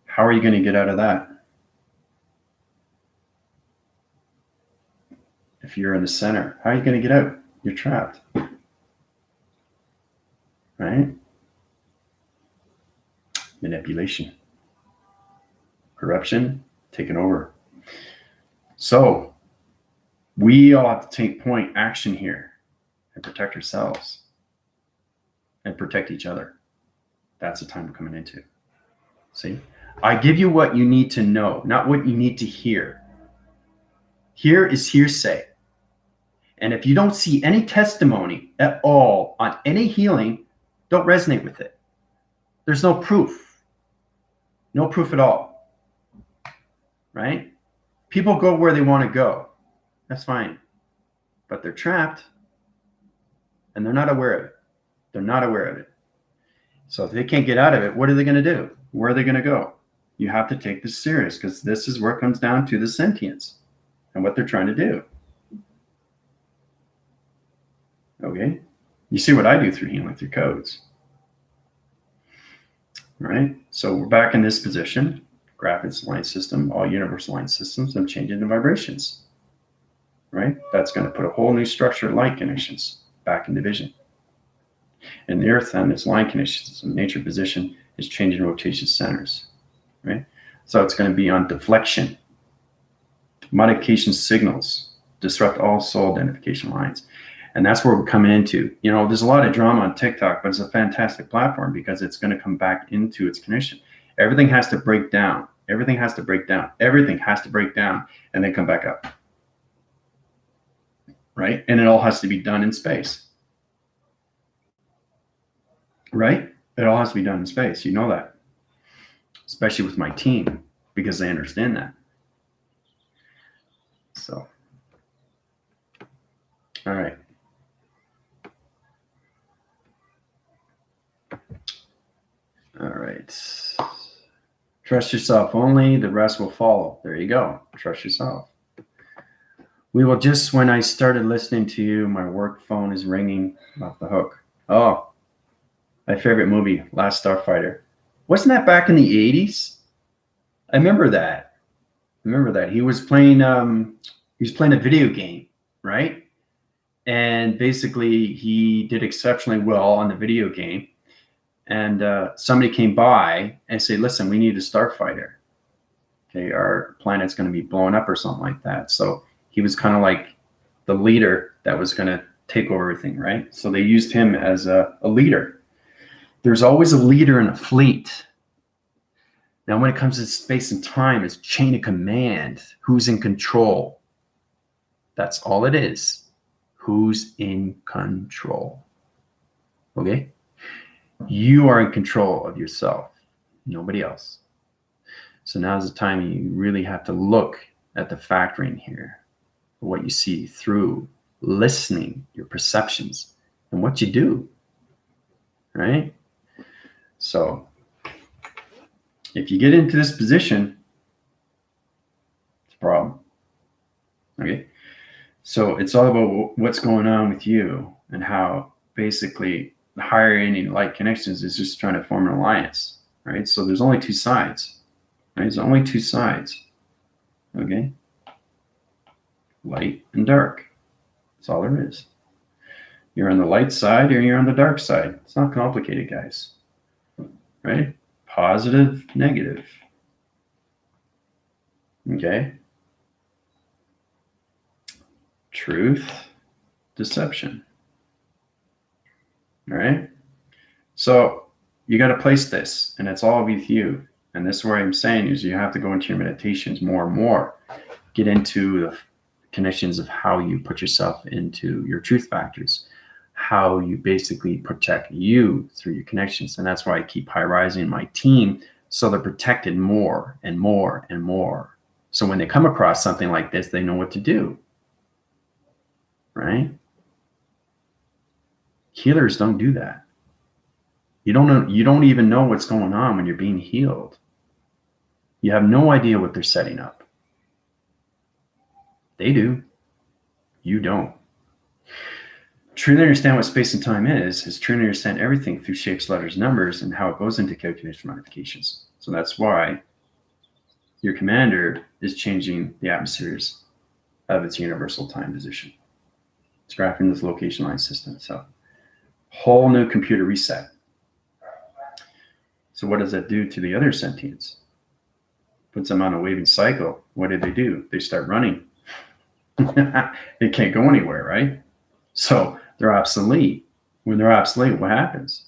How are you going to get out of that? If you're in the center, how are you going to get out? You're trapped, right? Manipulation, corruption, taken over. So we all have to take point action here and protect ourselves and protect each other. That's the time we're coming into. See, I give you what you need to know, not what you need to hear. Here is hearsay. And if you don't see any testimony at all on any healing, don't resonate with it. There's no proof. No proof at all. Right? People go where they want to go. That's fine. but they're trapped and they're not aware of it. They're not aware of it. So if they can't get out of it, what are they going to do? Where are they going to go? You have to take this serious, because this is where it comes down to the sentience and what they're trying to do. Okay? You see what I do through healing, through codes. All right? So we're back in this position. Graphics line system, all universal line systems. I'm changing the vibrations. Right? That's going to put a whole new structure of light connections back in division. And the earth and its line connections in nature position is changing rotation centers. Right? So it's going to be on deflection, modification signals, disrupt all soul identification lines. And that's where we're coming into. You know, there's a lot of drama on TikTok, but it's a fantastic platform because it's going to come back into its connection. Everything has to break down. Everything has to break down. Everything has to break down and then come back up. Right? And it all has to be done in space. Right? It all has to be done in space. You know that. Especially with my team, because they understand that. So, all right. All right. Trust yourself only, the rest will follow. There you go. Trust yourself. We will just, when I started listening to you, my work phone is ringing off the hook. Oh, my favorite movie, Last Starfighter. Wasn't that back in the 80s? I remember that. He was playing a video game, right? And basically he did exceptionally well on the video game. And somebody came by and said, listen, we need a starfighter. Okay, our planet's going to be blowing up or something like that. So he was kind of like the leader that was going to take over everything, right? So they used him as a leader. There's always a leader in a fleet. Now, when it comes to space and time, it's chain of command. Who's in control? That's all it is. Who's in control? Okay? You are in control of yourself, nobody else. So now's the time you really have to look at the factoring here, what you see through listening, your perceptions, and what you do, right? So if you get into this position, it's a problem. Okay? So it's all about what's going on with you and how basically the higher ending light connections is just trying to form an alliance, right? So there's only two sides, right? There's only two sides, okay? Light and dark. That's all there is. You're on the light side or you're on the dark side. It's not complicated, guys, right? Positive, negative, okay? Truth, deception. All right. So you got to place this, and it's all with you. And this is where I'm saying is you have to go into your meditations more and more, get into the connections of how you put yourself into your truth factors, how you basically protect you through your connections. And that's why I keep high rising my team, so they're protected more and more and more. So when they come across something like this, they know what to do, right? Healers don't do that. You don't know, you don't even know what's going on when you're being healed. You have no idea what they're setting up. They do. You don't. Truly understand what space and time is truly understand everything through shapes, letters, numbers, and how it goes into calculation modifications. So that's why your commander is changing the atmospheres of its universal time position. It's graphing this location line system. So whole new computer reset. So what does that do to the other sentients? Puts them on a waving cycle. What do? They start running. They can't go anywhere, right? So they're obsolete. When they're obsolete, what happens?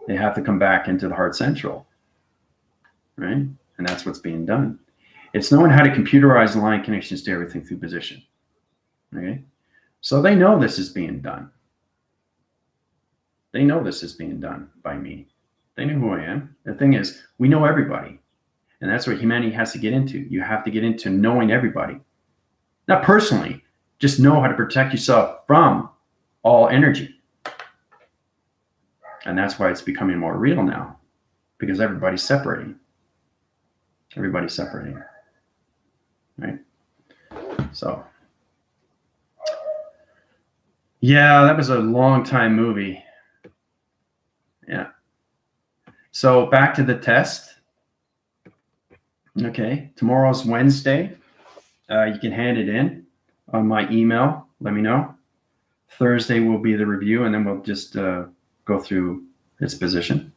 They have to come back into the heart central, right? And that's what's being done. It's knowing how to computerize the line connections to everything through position, okay? So they know this is being done. They know this is being done by me. They know who I am. The thing is, we know everybody. And that's what humanity has to get into. You have to get into knowing everybody. Not personally, Just know how to protect yourself from all energy. And that's why it's becoming more real now, because everybody's separating. Everybody's separating, right? So, yeah, that was a long time movie. Yeah. So back to the test. Okay, tomorrow's Wednesday. You can hand it in on my email. Let me know. Thursday will be the review, and then we'll just go through its position.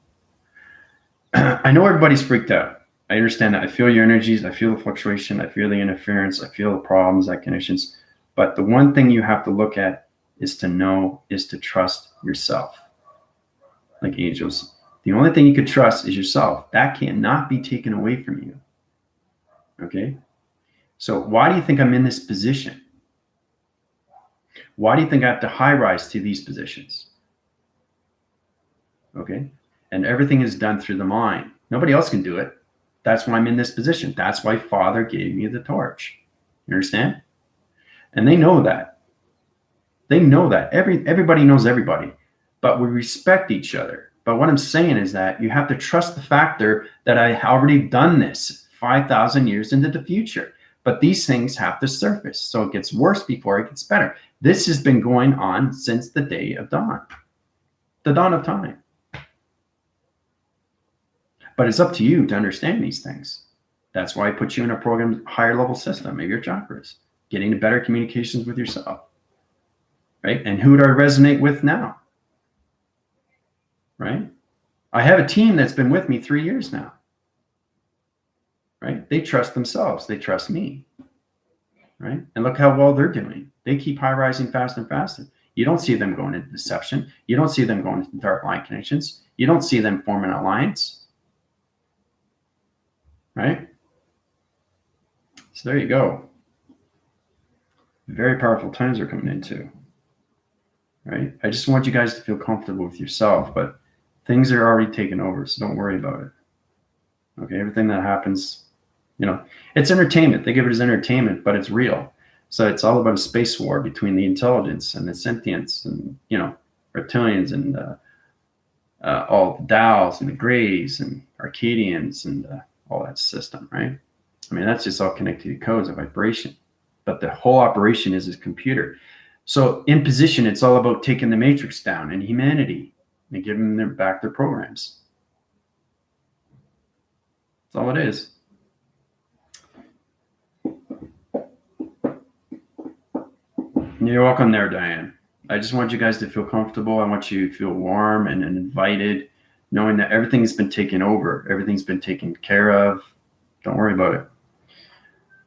I know everybody's freaked out. I understand that. I feel your energies. I feel the fluctuation. I feel the interference. I feel the problems, that connections. But the one thing you have to look at is to trust yourself. Like angels, the only thing you could trust is yourself. That cannot be taken away from you. Okay? So why do you think I'm in this position? Why do you think I have to high rise to these positions? Okay? And everything is done through the mind. Nobody else can do it. That's why I'm in this position. That's why Father gave me the torch. You understand? And they know that. They know that. Everybody knows everybody. But we respect each other. But what I'm saying is that you have to trust the factor that I already done this 5,000 years into the future. But these things have to surface. So it gets worse before it gets better. This has been going on since the day of dawn. The dawn of time. But it's up to you to understand these things. That's why I put you in a program, higher level system of your chakras, getting to better communications with yourself. Right? And who do I resonate with now? Right? I have a team that's been with me 3 years now. Right? They trust themselves. They trust me. Right? And look how well they're doing. They keep high rising faster and faster. You don't see them going into deception. You don't see them going into dark line connections. You don't see them forming an alliance. Right? So there you go. Very powerful times are coming into. Right? I just want you guys to feel comfortable with yourself, but things are already taken over, so don't worry about it. Okay, everything that happens, it's entertainment. They give it as entertainment, but it's real. So it's all about a space war between the intelligence and the sentience and, reptilians and all the Dows and the Greys and Arcadians and all that system, right? I mean, that's just all connected to codes of vibration. But the whole operation is a computer. So in position, it's all about taking the matrix down and humanity and giving them back their programs. That's all it is. You're welcome there, Diane. I just want you guys to feel comfortable. I want you to feel warm and invited, knowing that everything's been taken over. Everything's been taken care of. Don't worry about it.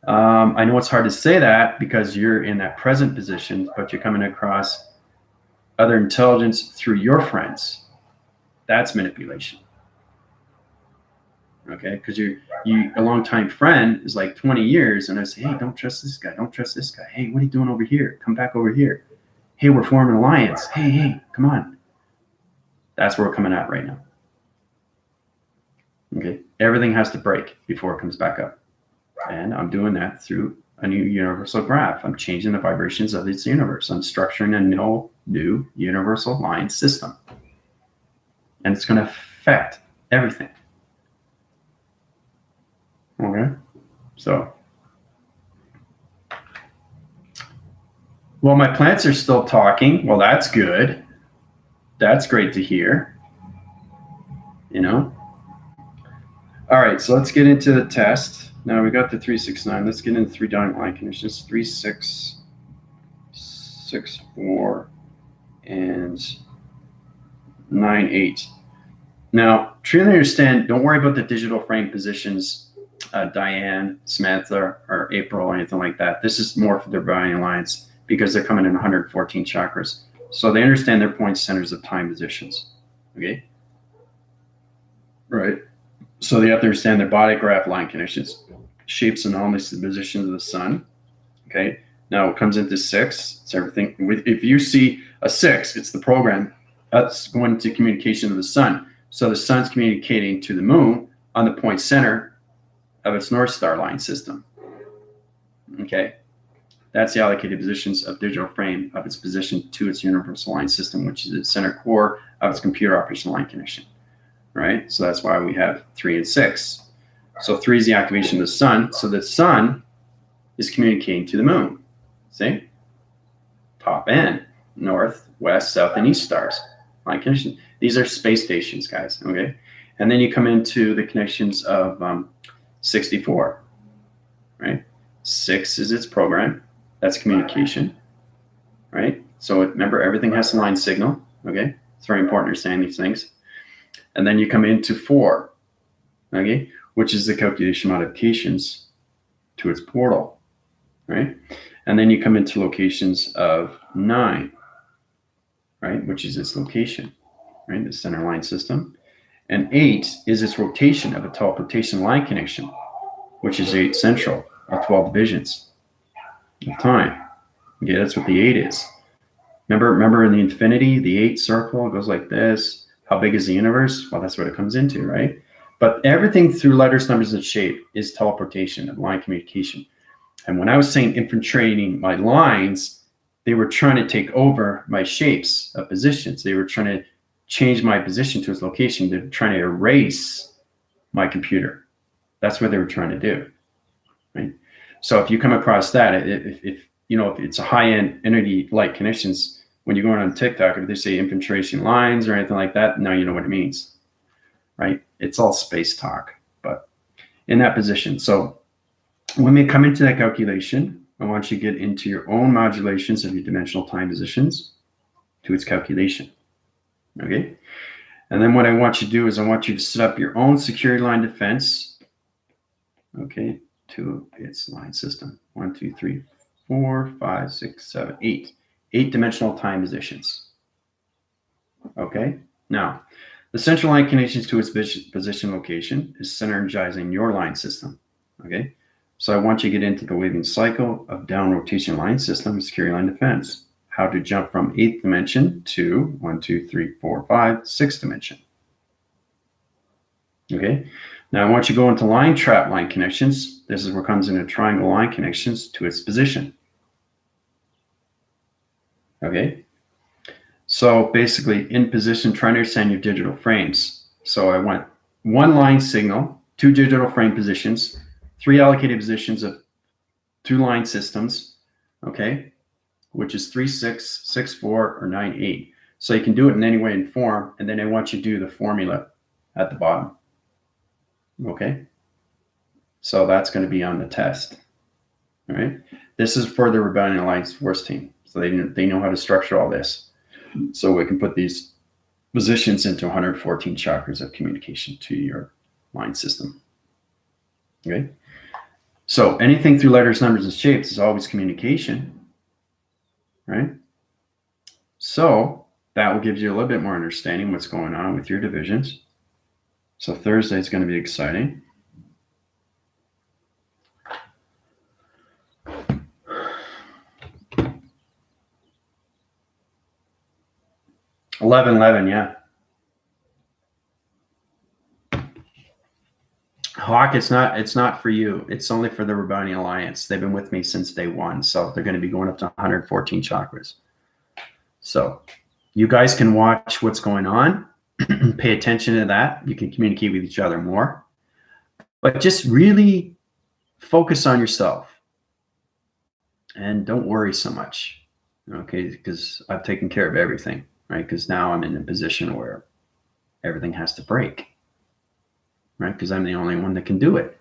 I know it's hard to say that because you're in that present position, but you're coming across other intelligence through your friends. That's manipulation. Okay, because you a long-time friend is like 20 years, and I say, hey, don't trust this guy. Don't trust this guy. Hey, what are you doing over here? Come back over here. Hey, we're forming an alliance. Hey, come on. That's where we're coming at right now. Okay, everything has to break before it comes back up. And I'm doing that through a new universal graph. I'm changing the vibrations of this universe. I'm structuring a new universal line system. And it's going to affect everything. Okay? So, well, my plants are still talking. Well, that's good. That's great to hear. All right, so let's get into the test. Now we got the 369. Let's get into 3 dotted line conditions. 3, 6, 6, 4, and 9, 8. Now, truly understand, don't worry about the digital frame positions, Diane, Samantha, or April, or anything like that. This is more for their Divine Alliance because they're coming in 114 chakras. So they understand their point centers of time positions. Okay? Right. So they have to understand their body graph line conditions, shapes and anomalies to the positions of the sun. Okay. Now it comes into 6. It's everything. If you see a 6, it's the program that's going to communication to the sun. So the sun's communicating to the moon on the point center of its North Star line system. Okay. That's the allocated positions of digital frame of its position to its universal line system, which is its center core of its computer operational line connection, right? So that's why we have 3 and 6. So 3 is the activation of the sun. So the sun is communicating to the moon. See? Top end, north, west, south, and east stars. Line connection. These are space stations, guys, okay? And then you come into the connections of 64, right? 6 is its program. That's communication, right? So remember, everything has a line signal, okay? It's very important to understand these things. And then you come into 4, okay, which is the calculation modifications to its portal, right? And then you come into locations of 9, right, which is its location, right, the center line system. And 8 is its rotation of a teleportation line connection, which is 8 central, or 12 divisions of time. Okay, that's what the 8 is. Remember in the infinity, the 8 circle goes like this. How big is the universe? Well, that's what it comes into, right? But everything through letters, numbers, and shape is teleportation and line communication. And when I was saying infiltrating my lines, they were trying to take over my shapes of positions. They were trying to change my position to its location. They're trying to erase my computer. That's what they were trying to do, right? So if you come across that, if it's a high-end entity like connections, when you go on TikTok, if they say infiltration lines or anything like that, now you know what it means, right? It's all space talk, but in that position. So when we come into that calculation, I want you to get into your own modulations of your dimensional time positions to its calculation, okay? And then what I want you to do is I want you to set up your own security line defense, okay, to its line system. 1, 2, 3, 4, 5, 6, 7, 8. 8-dimensional time positions. Okay? Now, the central line connections to its position location is synergizing your line system. Okay? So I want you to get into the waving cycle of down rotation line system, security line defense. How to jump from 8th dimension to 1, 2, 3, 4, 5, 6th dimension. Okay? Now I want you to go into line trap line connections. This is where it comes into triangle line connections to its position. Okay? So basically in position, trying to understand your digital frames. So I want 1 line signal, 2 digital frame positions, 3 allocated positions of 2 line systems, okay? Which is 3, 6, 6, 4, or 9, 8. So you can do it in any way and form, and then I want you to do the formula at the bottom. Okay, so that's going to be on the test. All right, this is for the Rebellion Alliance Force team, so they know how to structure all this. So we can put these positions into 114 chakras of communication to your line system. Okay, so anything through letters, numbers, and shapes is always communication, right? So that will give you a little bit more understanding what's going on with your divisions. So Thursday is going to be exciting. $11.11, yeah. Hawk, it's not for you. It's only for the Rebellion Alliance. They've been with me since day 1, so they're going to be going up to 114 chakras. So you guys can watch what's going on. Pay attention to that. You can communicate with each other more. But just really focus on yourself. And don't worry so much, okay? Because I've taken care of everything, right? Because now I'm in a position where everything has to break, right? Because I'm the only one that can do it.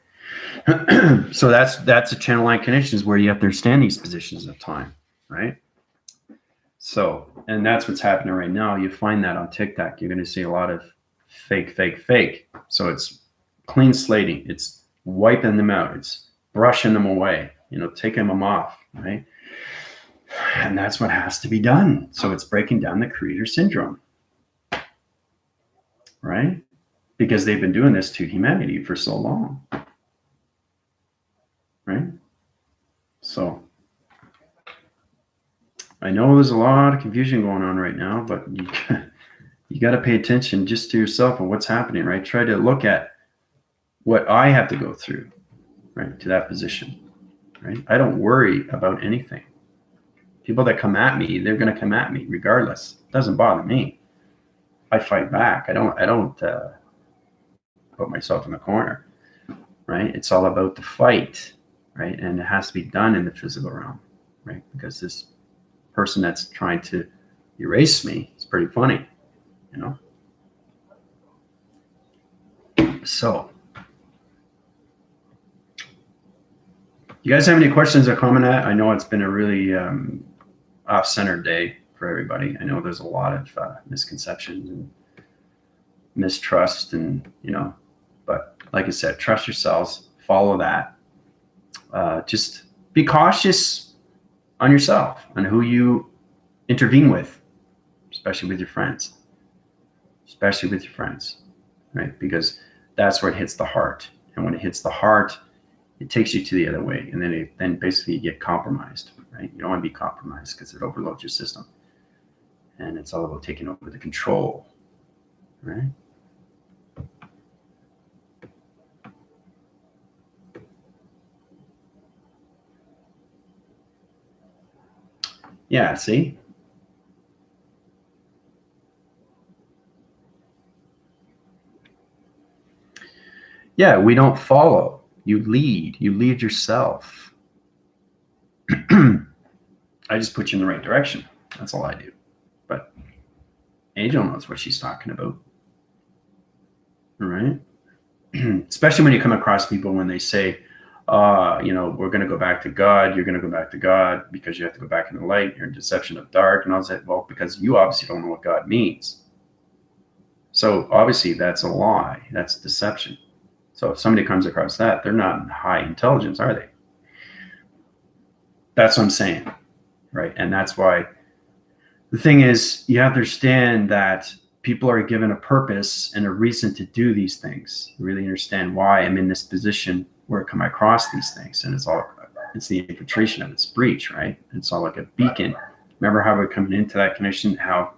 So that's a channel line connections where you have to understand these positions of time, right? So, and that's what's happening right now. You find that on TikTok. You're going to see a lot of fake. So it's clean slating. It's wiping them out. It's brushing them away, taking them off, right? And that's what has to be done. So it's breaking down the creator syndrome, right? Because they've been doing this to humanity for so long, right? So I know there's a lot of confusion going on right now, but you got to pay attention just to yourself and what's happening, right? Try to look at what I have to go through, right, to that position, right? I don't worry about anything. People that come at me, they're going to come at me regardless. It doesn't bother me. I fight back. I don't put myself in the corner, right? It's all about the fight, right? And it has to be done in the physical realm, right? Because this person that's trying to erase me is pretty funny, you know? So, you guys have any questions or comment? I know it's been a really off-center day for everybody. I know there's a lot of misconceptions and mistrust, and but like I said, trust yourselves, follow that. Just be cautious on yourself and who you intervene with, especially with your friends, right? Because that's where it hits the heart, and when it hits the heart, it takes you to the other way, and then basically you get compromised, right? You don't want to be compromised because it overloads your system, and it's all about taking over the control, right? Yeah, see? Yeah, we don't follow. You lead yourself. I just put you in the right direction. That's all I do. But Angel knows what she's talking about. All right? Especially when you come across people when they say, we're going to go back to God. You're going to go back to God because you have to go back in the light. You're in deception of dark. And I was like, well, because you obviously don't know what God means. So obviously that's a lie. That's deception. So if somebody comes across that, they're not in high intelligence, are they? That's what I'm saying, right? And that's why the thing is, you have to understand that people are given a purpose and a reason to do these things. You really understand why I'm in this position where I come across these things, and it's the infiltration of its breach, right? It's all like a beacon. Remember how we're coming into that connection, how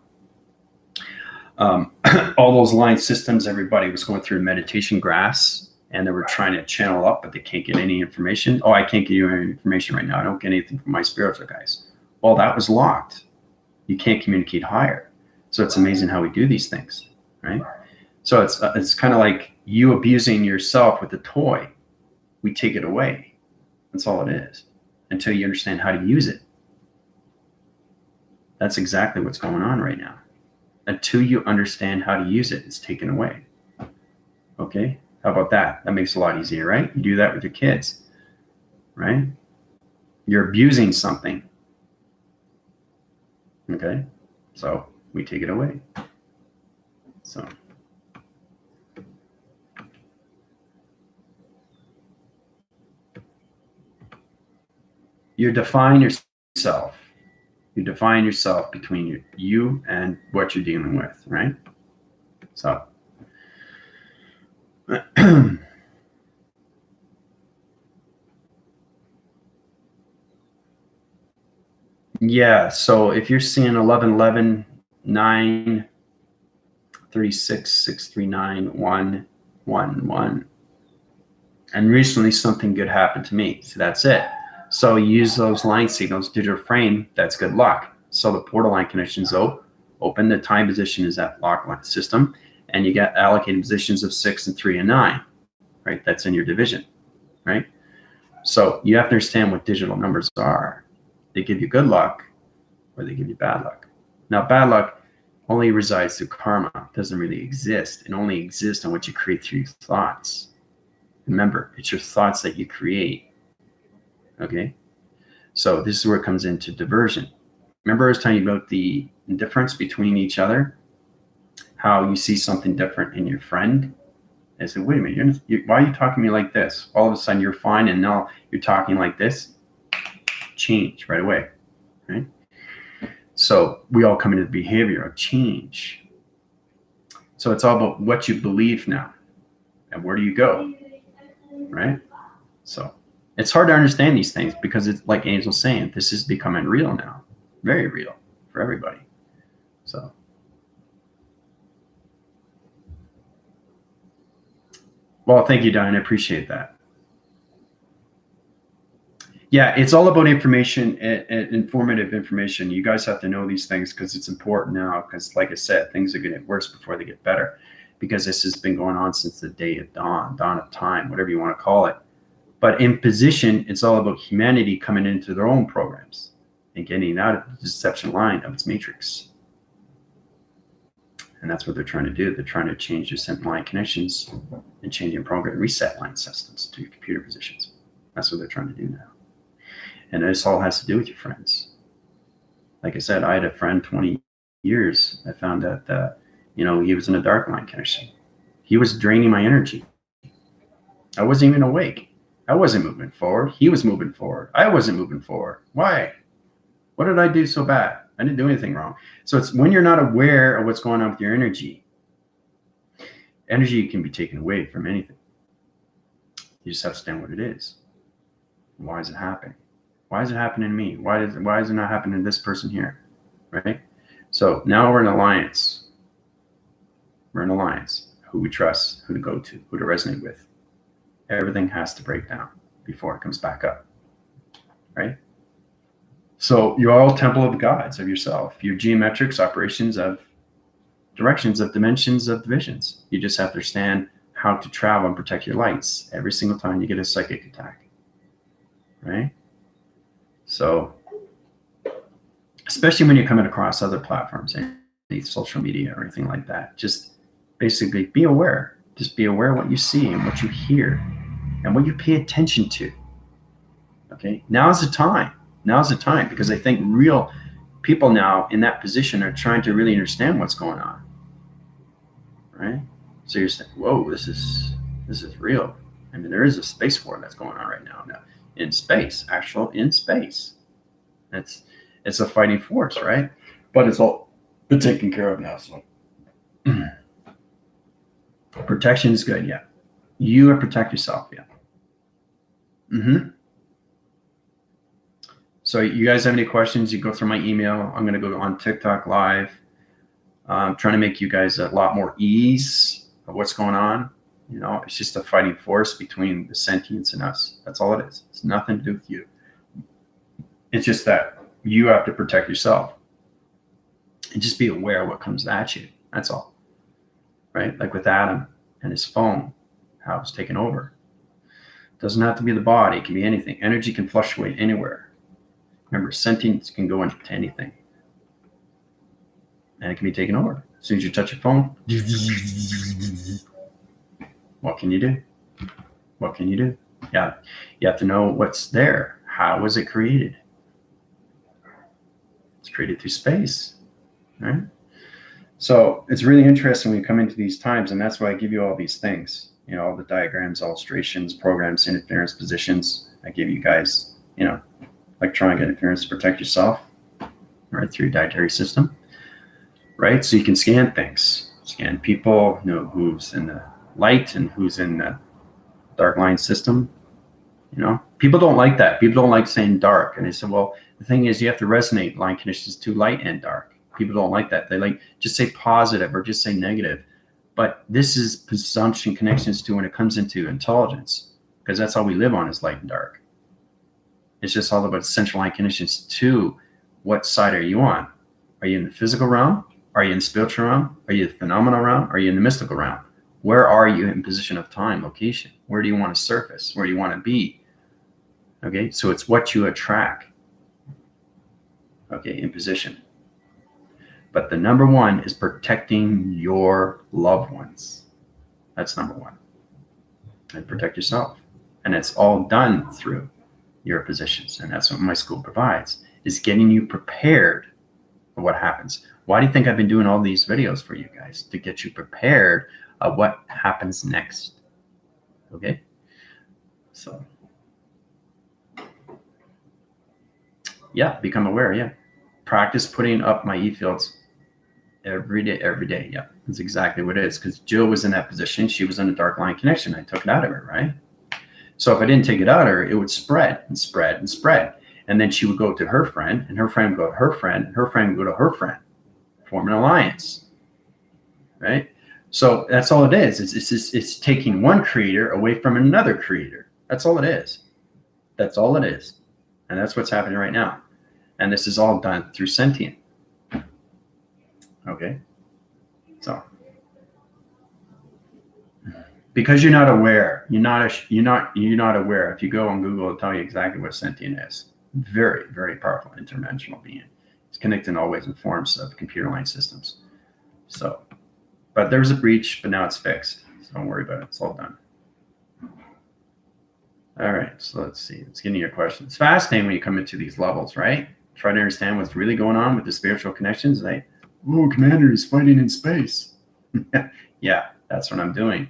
all those line systems, everybody was going through meditation graphs, and they were trying to channel up, but they can't get any information. Oh, I can't get you any information right now. I don't get anything from my spiritual guys. Well, that was locked. You can't communicate higher. So it's amazing how we do these things, right? So it's kind of like you abusing yourself with a toy. We take it away. That's all it is, until you understand how to use it. That's exactly what's going on right now. Until you understand how to use it, it's taken away. Okay? How about that? That makes it a lot easier, right? You do that with your kids, right? You're abusing something. Okay? So we take it away. So you define yourself. You define yourself between you and what you're dealing with, right? So yeah, so if you're seeing 11, 11, 9, 36, 6, 3, 9, 1, 1, 1, and recently something good happened to me. So that's it. So you use those line signals, digital frame, that's good luck. So the portal line connections open, the time position is that lock line system, and you get allocated positions of 6 and 3 and 9, right? That's in your division, right? So you have to understand what digital numbers are. They give you good luck or they give you bad luck. Now, bad luck only resides through karma. It doesn't really exist. It only exists on what you create through your thoughts. Remember, it's your thoughts that you create. Okay? So this is where it comes into diversion. Remember I was telling you about the difference between each other? How you see something different in your friend? I said, wait a minute, why are you talking to me like this? All of a sudden you're fine, and now you're talking like this. Change right away, right? So we all come into the behavior of change. So it's all about what you believe now, and where do you go, right? So it's hard to understand these things because it's like Angel's saying, this is becoming real now, very real for everybody. So. Well, thank you, Diane. I appreciate that. Yeah, it's all about information and informative information. You guys have to know these things because it's important now. Because, like I said, things are going to get worse before they get better. Because this has been going on since the day of dawn of time, whatever you want to call it. But in position, it's all about humanity coming into their own programs and getting out of the deception line of its matrix. And that's what they're trying to do. They're trying to change your central line connections and changing program reset line systems to your computer positions. That's what they're trying to do now. And this all has to do with your friends. Like I said, I had a friend 20 years. I found out that, he was in a dark line connection. He was draining my energy. I wasn't even awake. I wasn't moving forward. He was moving forward. I wasn't moving forward. Why? What did I do so bad? I didn't do anything wrong. So it's when you're not aware of what's going on with your energy can be taken away from anything. You just have to understand what it is. Why is it happening? Why is it happening to me? Why is it not happening to this person here? Right? So now we're in alliance. We're in alliance. Who we trust, who to go to, who to resonate with. Everything has to break down before it comes back up. Right? So you're all temple of the gods of yourself. Your geometrics, operations of directions, of dimensions, of divisions. You just have to understand how to travel and protect your lights every single time you get a psychic attack. Right? So, especially when you're coming across other platforms, any social media or anything like that, just basically be aware. Just be aware of what you see and what you hear and what you pay attention to. Okay? Now's the time. Now's the time, because I think real people now in that position are trying to really understand what's going on. Right? So you're saying, whoa, this is real. I mean, there is a space war that's going on right now. In space, in space. It's a fighting force, right? But it's all been taken care of now. So protection is good, yeah. You protect yourself, yeah. So you guys have any questions, you go through my email. I'm going to go on TikTok live. I'm trying to make you guys a lot more ease of what's going on. It's just a fighting force between the sentients and us. That's all it is. It's nothing to do with you. It's just that you have to protect yourself and just be aware of what comes at you. That's all. Right? Like with Adam and his phone, how it's taken over. It doesn't have to be the body. It can be anything. Energy can fluctuate anywhere. Remember, sentience can go into anything. And it can be taken over. As soon as you touch your phone, what can you do? What can you do? Yeah, you have to know what's there. How was it created? It's created through space, right? So it's really interesting when you come into these times, and that's why I give you all these things. All the diagrams, illustrations, programs, interference positions. I give you guys, electronic interference to protect yourself, right, through your dietary system, right? So you can scan things, scan people, know who's in the light and who's in the dark line system. People don't like that. People don't like saying dark. And they said, well, the thing is, you have to resonate line conditions to light and dark. People don't like that. They like just say positive or just say negative. But this is presumption connections to when it comes into intelligence, because that's all we live on is light and dark. It's just all about central line conditions to what side are you on? Are you in the physical realm? Are you in the spiritual realm? Are you in the phenomenal realm? Are you in the mystical realm? Where are you in position of time, location? Where do you want to surface? Where do you want to be? Okay, so it's what you attract. Okay, in position. But the number one is protecting your loved ones. That's number one. And protect yourself. And it's all done through your positions. And that's what my school provides, is getting you prepared for what happens. Why do you think I've been doing all these videos for you guys? To get you prepared of what happens next. Okay? So, yeah, become aware, yeah. Practice putting up my e-fields every day. Yeah, that's exactly what it is. Because Jill was in that position. She was in a dark line connection. I took it out of her, right? So if I didn't take it out of her, it would spread and spread and spread. And then she would go to her friend, and her friend would go to her friend, and her friend would go to her friend. Form an alliance, right? So that's all it is. It's taking one creator away from another creator. That's all it is. That's all it is. And that's what's happening right now. And this is all done through sentient. Okay. So because you're not aware, you're not aware. If you go on Google, it'll tell you exactly what sentient is. Very, very powerful interdimensional being. It's connected in all ways and forms of computer line systems. So, but there was a breach, but now it's fixed. So don't worry about it. It's all done. All right, so let's see. Let's get into your question. It's fascinating when you come into these levels, right? Try to understand what's really going on with the spiritual connections. Like, oh, Commander is fighting in space. Yeah, that's what I'm doing.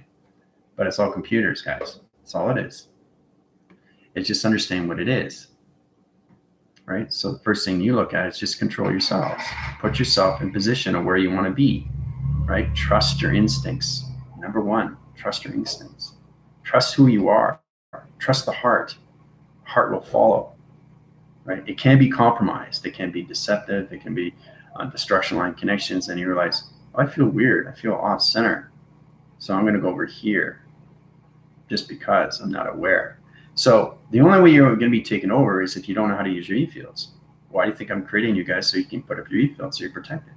But it's all computers, guys. That's all it is. It's just understanding what it is, right? So the first thing you look at is just control yourselves. Put yourself in position of where you want to be, right? Trust your instincts. Number one, trust your instincts. Trust who you are. Trust the heart. Heart will follow, right? It can be compromised. It can be deceptive. It can be destruction line connections. And you realize, oh, I feel weird. I feel off center. So I'm going to go over here just because I'm not aware. So the only way you're going to be taken over is if you don't know how to use your e-fields. Why do you think I'm creating you guys so you can put up your e-fields so you're protected?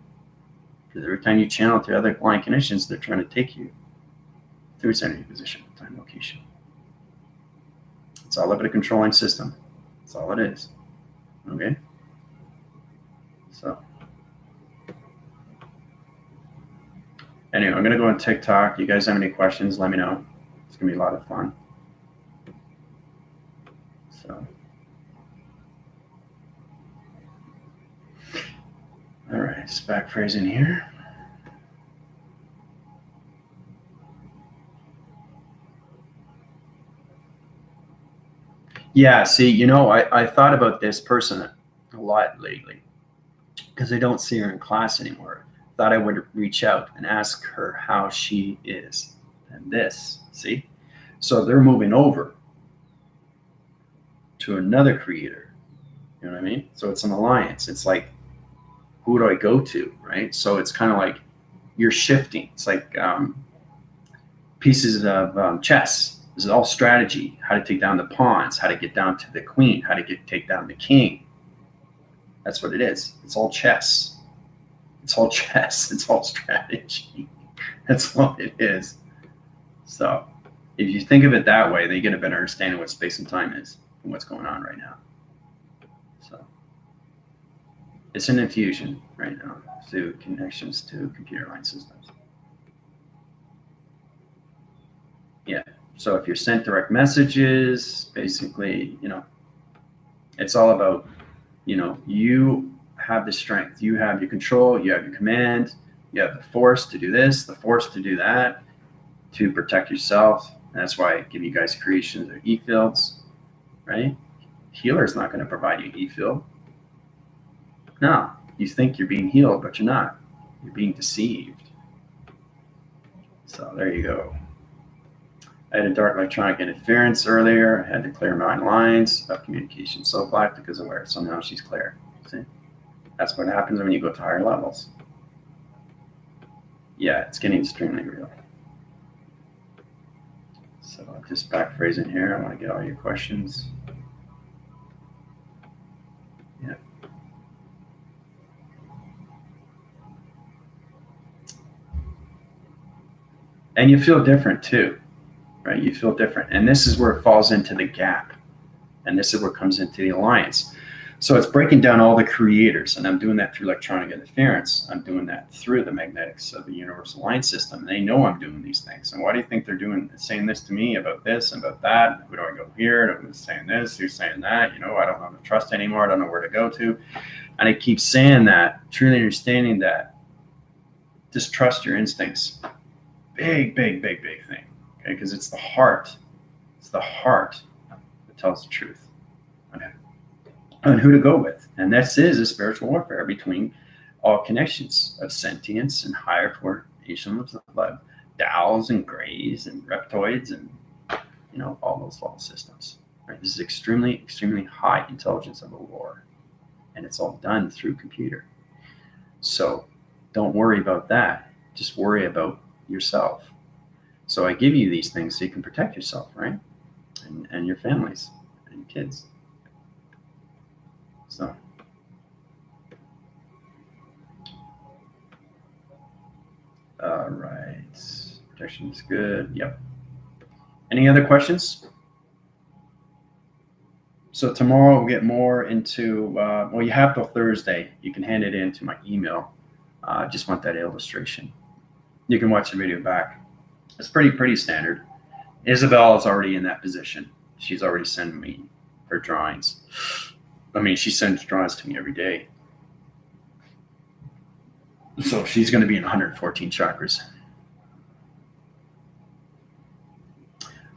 Because every time you channel to other line connections, they're trying to take you through its energy position, time, location. It's all about a controlling system. That's all it is. Okay? So anyway, I'm going to go on TikTok. You guys have any questions, let me know. It's going to be a lot of fun. So, all right, just back phrasing here. Yeah, see, you know, I thought about this person a lot lately because I don't see her in class anymore. Thought I would reach out and ask her how she is. And this, see? So they're moving over to another creator. You know what I mean? So it's an alliance. It's like, who do I go to, right? So it's kind of like you're shifting. It's like pieces of chess. This is all strategy. How to take down the pawns. How to get down to the queen. How to take down the king. That's what it is. It's all chess. It's all chess. It's all strategy. That's what it is. So if you think of it that way, then you get a better understanding of what space and time is and what's going on right now. So it's an infusion right now through connections to computer line systems. Yeah. So if you're sent direct messages, basically, you know, it's all about, you know, you have the strength, you have your control, you have your command, you have the force to do this, the force to do that, to protect yourself. And that's why I give you guys creations of e-fields, right? Healer's not going to provide you an e-field. No, you think you're being healed, but you're not. You're being deceived. So there you go. I had a dark electronic interference earlier. I had to clear my lines of communication so black because of where. So now she's clear. See? That's what happens when you go to higher levels. Yeah, it's getting extremely real. So just back phrasing here. I want to get all your questions. Yeah. And you feel different too, right? You feel different. And this is where it falls into the gap. And this is where it comes into the alliance. So it's breaking down all the creators. And I'm doing that through electronic interference. I'm doing that through the magnetics of the universal line system. And they know I'm doing these things. And why do you think they're saying this to me about this and about that? Who do I go here? Who's saying this? Who's saying that? You know, I don't know how to trust anymore. I don't know where to go to. And I keep saying that, truly understanding that. Just trust your instincts. Big, big, big, big thing. Okay, because it's the heart. It's the heart that tells the truth on who to go with. And this is a spiritual warfare between all connections of sentience and higher formations of blood, Dows and Greys and Reptoids and, you know, all those level systems. Right? This is extremely, extremely high intelligence of a war. And it's all done through computer. So don't worry about that. Just worry about yourself. So I give you these things so you can protect yourself, right? And your families and your kids. So. All right. Protection is good. Yep. Any other questions? So tomorrow we'll get more into, well, you have till Thursday. You can hand it in to my email. Just want that illustration. You can watch the video back. It's pretty standard. Isabel is already in that position. She's already sending me her drawings. I mean, she sends drawings to me every day. So she's going to be in 114 chakras.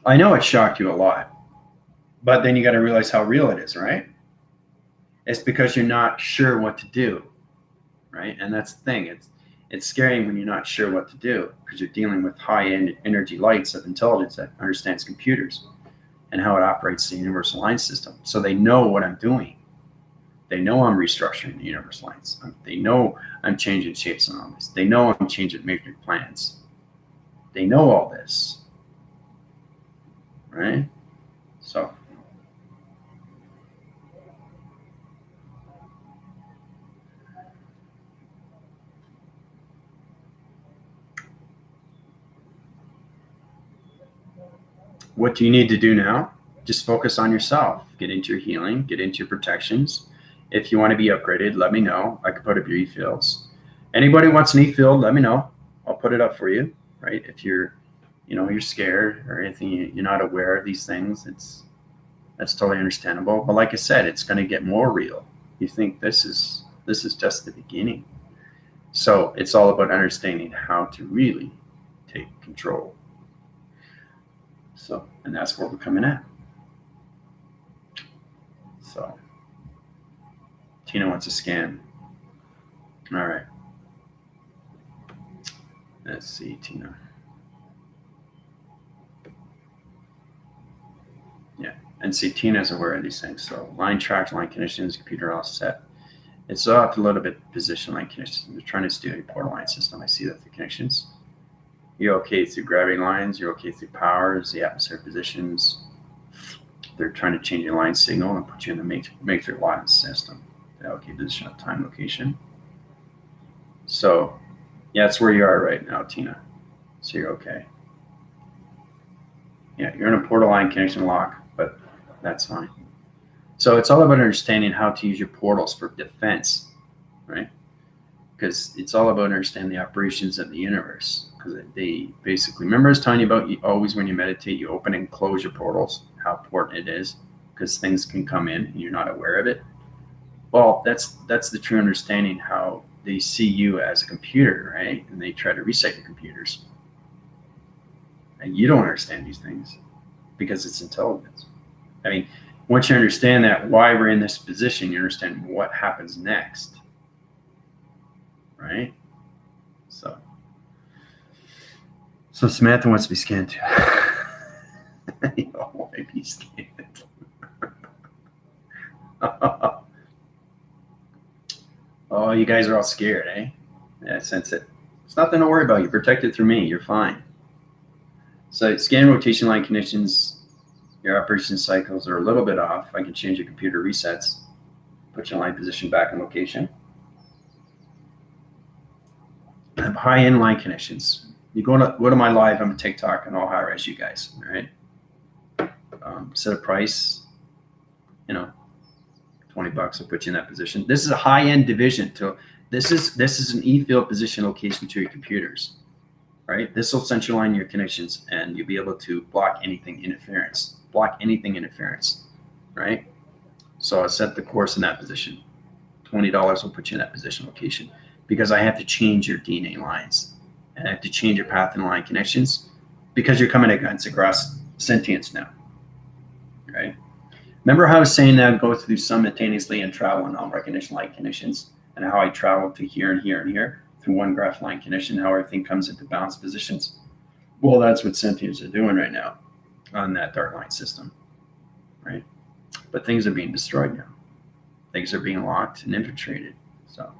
I know it shocked you a lot, but then you got to realize how real it is, right? It's because you're not sure what to do, right? And that's the thing. It's scary when you're not sure what to do because you're dealing with high-end energy lights of intelligence that understands computers and how it operates the universal line system. So they know what I'm doing. They know I'm restructuring the universal lines. They know I'm changing shapes and anomalies. They know I'm changing matrix plans. They know all this, right? So. What do you need to do now? Just focus on yourself. Get into your healing, get into your protections. If you want to be upgraded, let me know. I can put up your e-fields. Anybody wants an e-field, let me know. I'll put it up for you, right? If you're, you're scared or anything, you're not aware of these things, that's totally understandable. But like I said, it's going to get more real. You think this is just the beginning. So it's all about understanding how to really take control. So, and that's where we're coming at. So, Tina wants a scan. All right. Let's see, Tina. Yeah, and see, Tina's aware of these things. So, line tracks, line conditions, computer all set. It's off a little bit position line conditions. They're trying to do a portal line system. I see that the connections. You're okay through gravity lines. You're okay through powers, the atmosphere positions. They're trying to change your line signal and put you in the matrix line system. Okay, position of time, location. So, yeah, that's where you are right now, Tina. So you're okay. Yeah, you're in a portal line connection lock, but that's fine. So it's all about understanding how to use your portals for defense, right? Because it's all about understanding the operations of the universe. Because they basically, remember I was telling you about always when you meditate, you open and close your portals, how important it is, because things can come in and you're not aware of it. Well, that's the true understanding how they see you as a computer, right? And they try to reset your computers. And you don't understand these things because it's intelligence. I mean, once you understand that, why we're in this position, you understand what happens next, right? So Samantha wants to be scanned too. You don't want to be scanned. Oh, you guys are all scared, eh? Yeah, sense it. It's nothing to worry about. You're protected through me. You're fine. So scan rotation line conditions, your operation cycles are a little bit off. I can change your computer resets, put your line position back in location. I have high-end line connections. You go to my live, I'm a TikTok, and I'll high-res you guys, all right? Set a price, $20, I'll put you in that position. This is a high-end division. This is an e-field position location to your computers, right? This will central line your connections, and you'll be able to block anything interference, right? So I set the course in that position. $20 will put you in that position location because I have to change your DNA lines and I have to change your path and line connections because you're coming against sentience now, right? Remember how I was saying that I would go through simultaneously and travel in non-recognition line conditions and how I travel to here and here and here through one graph line condition, how everything comes into balance positions? Well, that's what sentients are doing right now on that dark line system, right? But things are being destroyed now. Things are being locked and infiltrated. So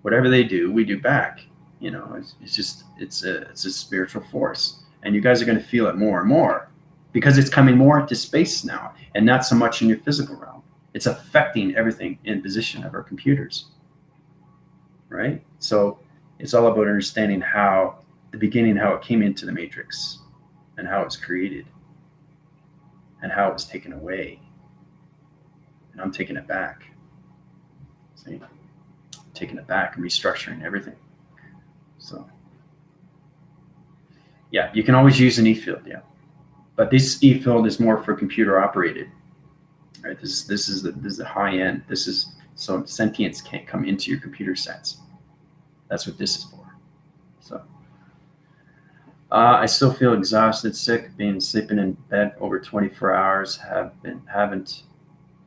whatever they do, we do back. It's a spiritual force. And you guys are going to feel it more and more because it's coming more into space now and not so much in your physical realm. It's affecting everything in position of our computers, right? So it's all about understanding how the beginning, how it came into the matrix and how it was created and how it was taken away. And I'm taking it back. See? Taking it back and restructuring everything. So yeah, you can always use an e-field, yeah. But this e-field is more for computer operated. Right? This is the high end. This is so sentience can't come into your computer sets. That's what this is for. So I still feel exhausted, sick, being sleeping in bed over 24 hours. Haven't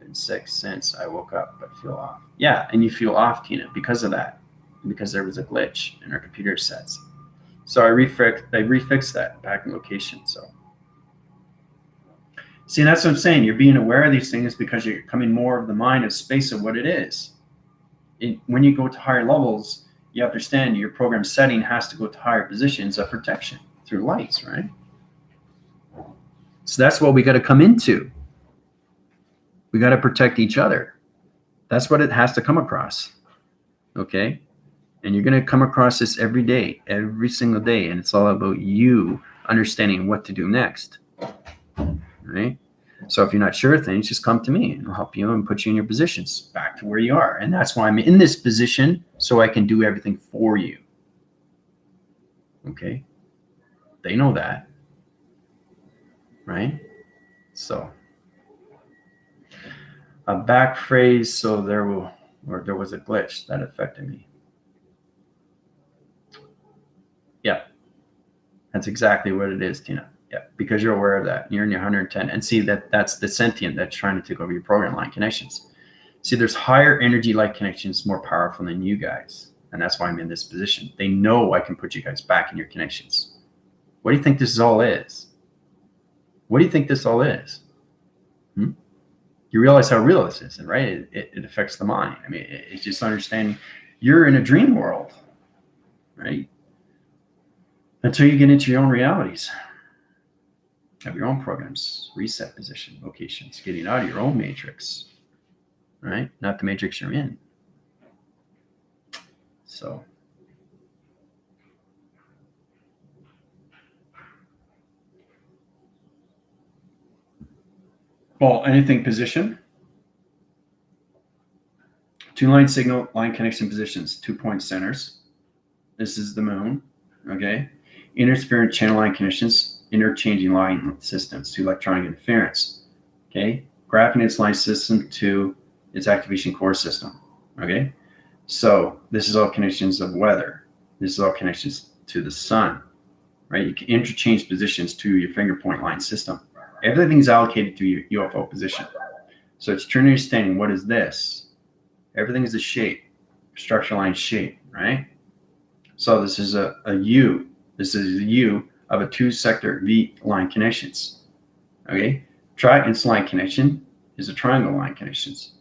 been sick since I woke up, but feel off. Yeah, and you feel off, Tina, because of that, because there was a glitch in our computer sets. So I refixed that back in location. So see, that's what I'm saying. You're being aware of these things because you're becoming more of the mind of space of what it is. When you go to higher levels, you understand your program setting has to go to higher positions of protection through lights, right? So that's what we got to come into. We got to protect each other. That's what it has to come across. Okay? And you're going to come across this every day, every single day. And it's all about you understanding what to do next. Right? So if you're not sure of things, just come to me and I'll help you and put you in your positions back to where you are. And that's why I'm in this position, so I can do everything for you. Okay? They know that. Right? So a back phrase, so there was a glitch that affected me. Yeah. That's exactly what it is, Tina. Yeah, because you're aware of that. You're in your 110. And see, that's the sentient that's trying to take over your program line connections. See, there's higher energy light connections more powerful than you guys. And that's why I'm in this position. They know I can put you guys back in your connections. What do you think this all is? What do you think this all is? You realize how real this is, right? It affects the mind. I mean, it's just understanding you're in a dream world, right? Until you get into your own realities. Have your own programs, reset position, locations, getting out of your own matrix, right? Not the matrix you're in. So, well, anything position, 2-line signal, line connection positions, 2-point centers. This is the moon, okay? Interference channel line connections, interchanging line systems to electronic interference, okay? Graphing its line system to its activation core system, okay? So this is all connections of weather. This is all connections to the sun, right? You can interchange positions to your finger point line system. Everything's allocated to your UFO position. So it's turning understanding what is this? Everything is a shape, structure line shape, right? So this is a U. This is a U of a 2-sector V line connections. Okay, triangles line connection is a triangle line connections.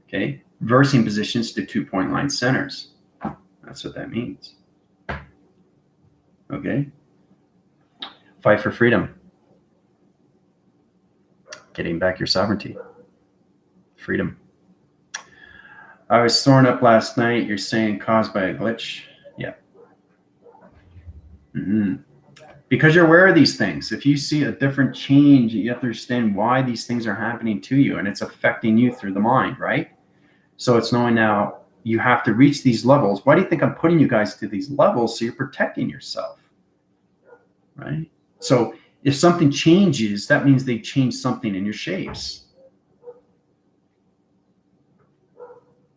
Okay, versing positions to 2-point line centers. That's what that means. Okay, fight for freedom. Getting back your sovereignty. Freedom. I was thrown up last night. You're saying caused by a glitch? Yeah. Because you're aware of these things. If you see a different change, you have to understand why these things are happening to you, and it's affecting you through the mind, right? So it's knowing now you have to reach these levels. Why do you think I'm putting you guys to these levels? So you're protecting yourself, right? So if something changes, that means they change something in your shapes,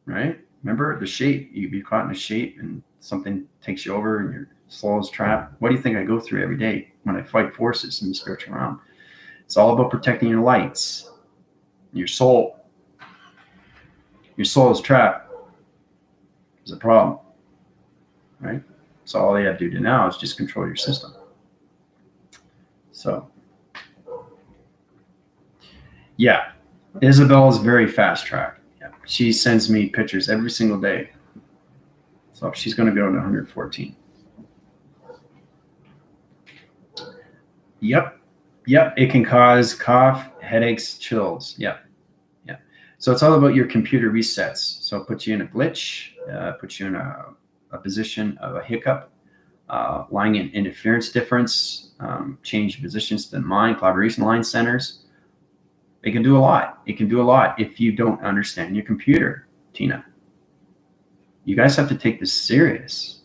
right? Remember the shape, you be caught in a shape and something takes you over and your soul is trapped. What do you think I go through every day when I fight forces in the spiritual realm? It's all about protecting your lights, your soul. Your soul is trapped. There's a problem, right? So all you have to do now is just control your system. So, yeah, Isabel is very fast track. Yeah, she sends me pictures every single day. So she's going to go to 114. Yep. It can cause cough, headaches, chills. Yep. So it's all about your computer resets. So it puts you in a glitch, puts you in a position of a hiccup, line in interference difference, change positions to the mind, collaboration line centers. It can do a lot. It can do a lot if you don't understand your computer, Tina. You guys have to take this serious.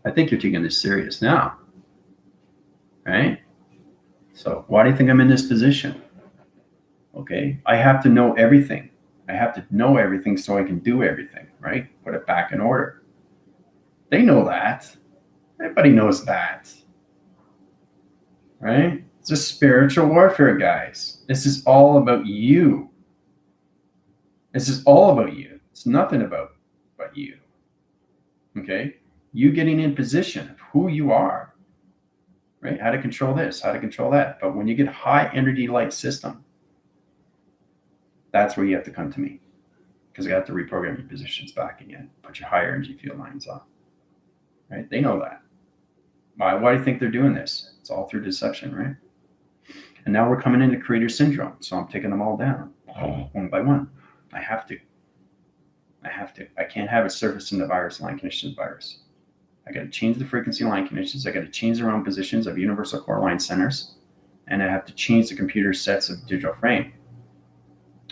I think you're taking this serious now, right? So why do you think I'm in this position? Okay, I have to know everything. I have to know everything so I can do everything, right? Put it back in order. They know that. Everybody knows that, right? It's a spiritual warfare, guys. This is all about you. This is all about you. It's nothing about but you. Okay? You getting in position of who you are, right? How to control this, how to control that. But when you get high energy light system, that's where you have to come to me, because I have to reprogram your positions back again, put your higher energy field lines on, right? They know that. Why do you think they're doing this? It's all through deception, right? And now we're coming into creator syndrome. So I'm taking them all down one by one. I have to. I can't have it surface in the virus line conditions virus. I got to change the frequency line conditions. I got to change the round positions of universal core line centers. And I have to change the computer sets of digital frame,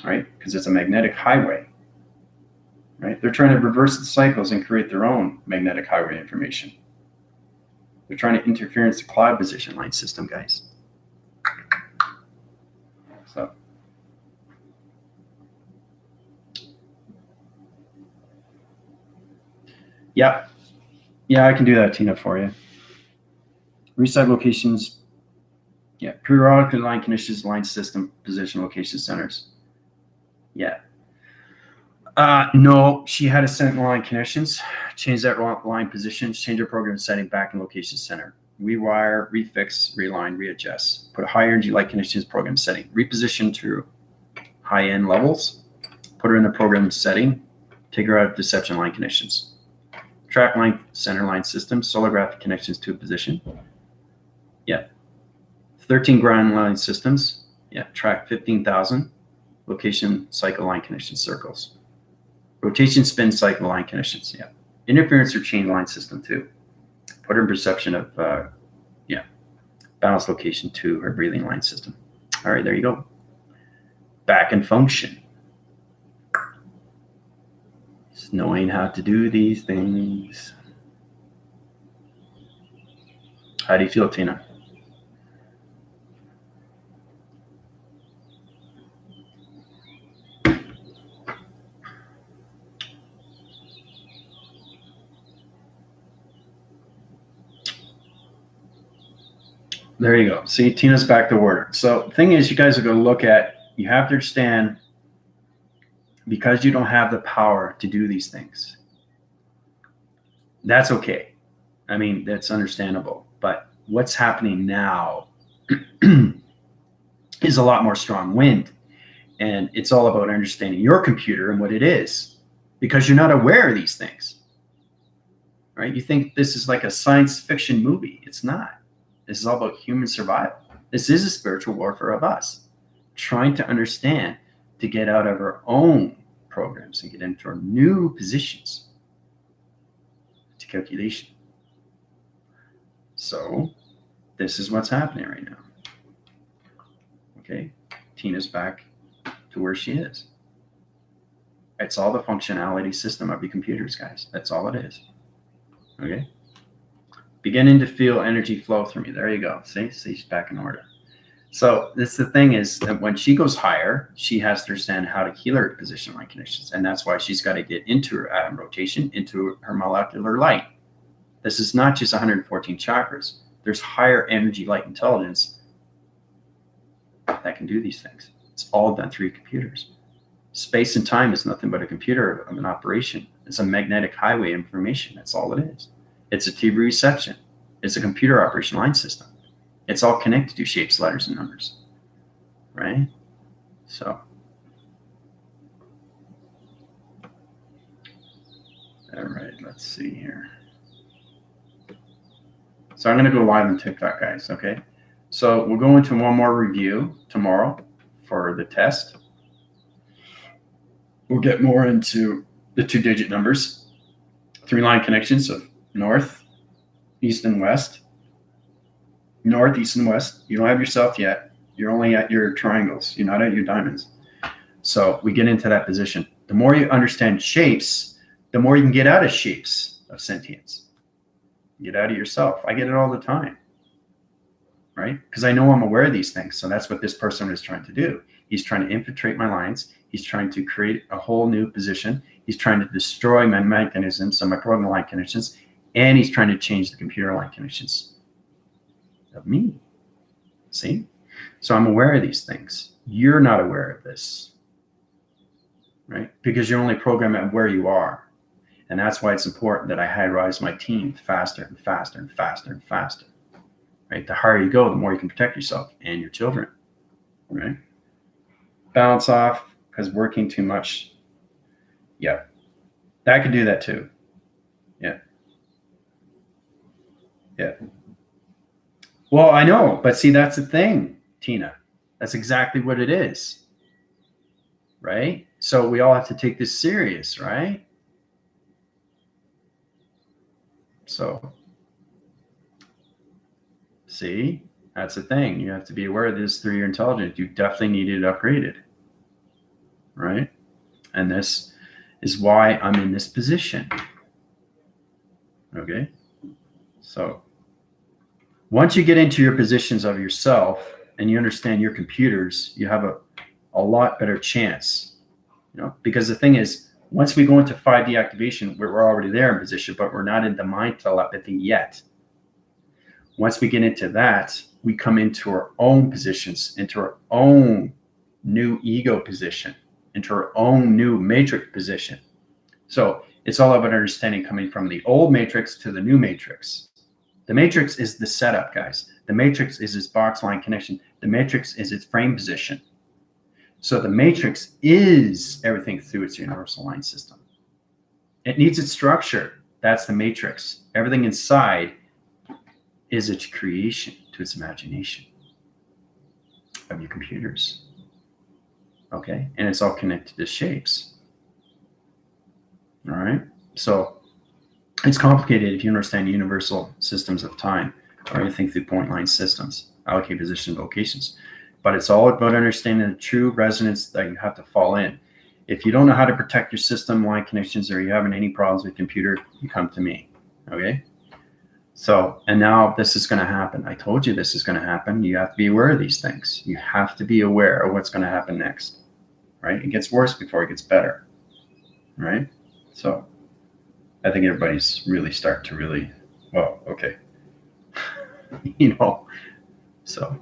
right? Because it's a magnetic highway, right? They're trying to reverse the cycles and create their own magnetic highway information. They're trying to interference the cloud position line system, guys. So, yeah, I can do that, Tina, for you. Reset locations. Yeah, periodically line conditions, line system, position, location centers. Yeah. No, she had to send line connections, change that line positions, change her program setting back in location center. Rewire, refix, realign, readjust. Put a high energy light conditions program setting. Reposition to high end levels. Put her in the program setting. Take her out of deception line connections. Track line, center line system, solographic connections to a position. Yeah. 13 ground line systems. Yeah. Track 15,000. Location cycle line connection circles. Rotation spin cycle line connections. Yeah. Interference or chain line system too. Put her in perception of, balance location to her breathing line system. All right, there you go. Back in function. Just knowing how to do these things. How do you feel, Tina? There you go. See, Tina's back to order. So the thing is, you guys are going to look at, you have to understand, because you don't have the power to do these things. That's okay. I mean, that's understandable. But what's happening now is a lot more strong wind. And it's all about understanding your computer and what it is, because you're not aware of these things, right? You think this is like a science fiction movie. It's not. This is all about human survival. This is a spiritual warfare of us trying to understand, to get out of our own programs and get into our new positions to calculation. So this is what's happening right now. Okay, Tina's back to where she is. It's all the functionality system of your computers, guys. That's all it is. Okay. Beginning to feel energy flow through me. There you go. See, she's back in order. So this, the thing is that when she goes higher, she has to understand how to heal her position line conditions. And that's why she's got to get into her atom rotation, into her molecular light. This is not just 114 chakras. There's higher energy light intelligence that can do these things. It's all done through computers. Space and time is nothing but a computer of an operation. It's a magnetic highway information. That's all it is. It's a TV reception. It's a computer operation line system. It's all connected to shapes, letters, and numbers, right? So, all right, let's see here. So I'm going to go live on TikTok, guys, okay? So we'll go into one more review tomorrow for the test. we'll get more into the 2-digit numbers, 3-line connections of north, east, and west. North, east, and west. You don't have your south yet. You're only at your triangles. You're not at your diamonds. So we get into that position. The more you understand shapes, the more you can get out of shapes of sentience. Get out of yourself. I get it all the time, right? Because I know I'm aware of these things. So that's what this person is trying to do. He's trying to infiltrate my lines. He's trying to create a whole new position. He's trying to destroy my mechanisms, so my program line connections, and he's trying to change the computer line connections of me. See? So I'm aware of these things. You're not aware of this, right? Because you're only programmed at where you are. And that's why it's important that I hierarchize my team faster and faster and faster and faster, right? The higher you go, the more you can protect yourself and your children, right? Balance off because working too much. Yeah, that could do that too. Yeah. Yeah. Well, I know, but see, that's the thing, Tina. That's exactly what it is, right? So we all have to take this serious, right? So, see, that's the thing. You have to be aware of this through your intelligence. You definitely need it upgraded, right? And this is why I'm in this position. Okay? So, once you get into your positions of yourself and you understand your computers, you have a lot better chance, you know, because the thing is, once we go into 5D activation, we're already there in position, but we're not into mind telepathy yet. Once we get into that, we come into our own positions, into our own new ego position, into our own new matrix position. So it's all about understanding coming from the old matrix to the new matrix. The matrix is the setup, guys. The matrix is its box line connection. The matrix is its frame position. So the matrix is everything through its universal line system. It needs its structure. That's the matrix. Everything inside is its creation to its imagination of your computers. Okay? And it's all connected to shapes. All right? So it's complicated if you understand universal systems of time or anything through point line systems, allocate position locations. But it's all about understanding the true resonance that you have to fall in. If you don't know how to protect your system line connections or you're having any problems with computer, you come to me. Okay? So, and now this is going to happen. I told you this is going to happen. You have to be aware of these things. You have to be aware of what's going to happen next, right? It gets worse before it gets better, right? So I think everybody's really starting to really, well, okay. You know, so.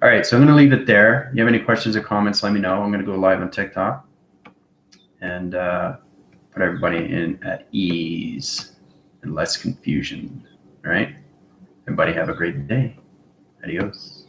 All right, so I'm going to leave it there. If you have any questions or comments, let me know. I'm going to go live on TikTok and put everybody in at ease and less confusion. All right? Everybody have a great day. Adios.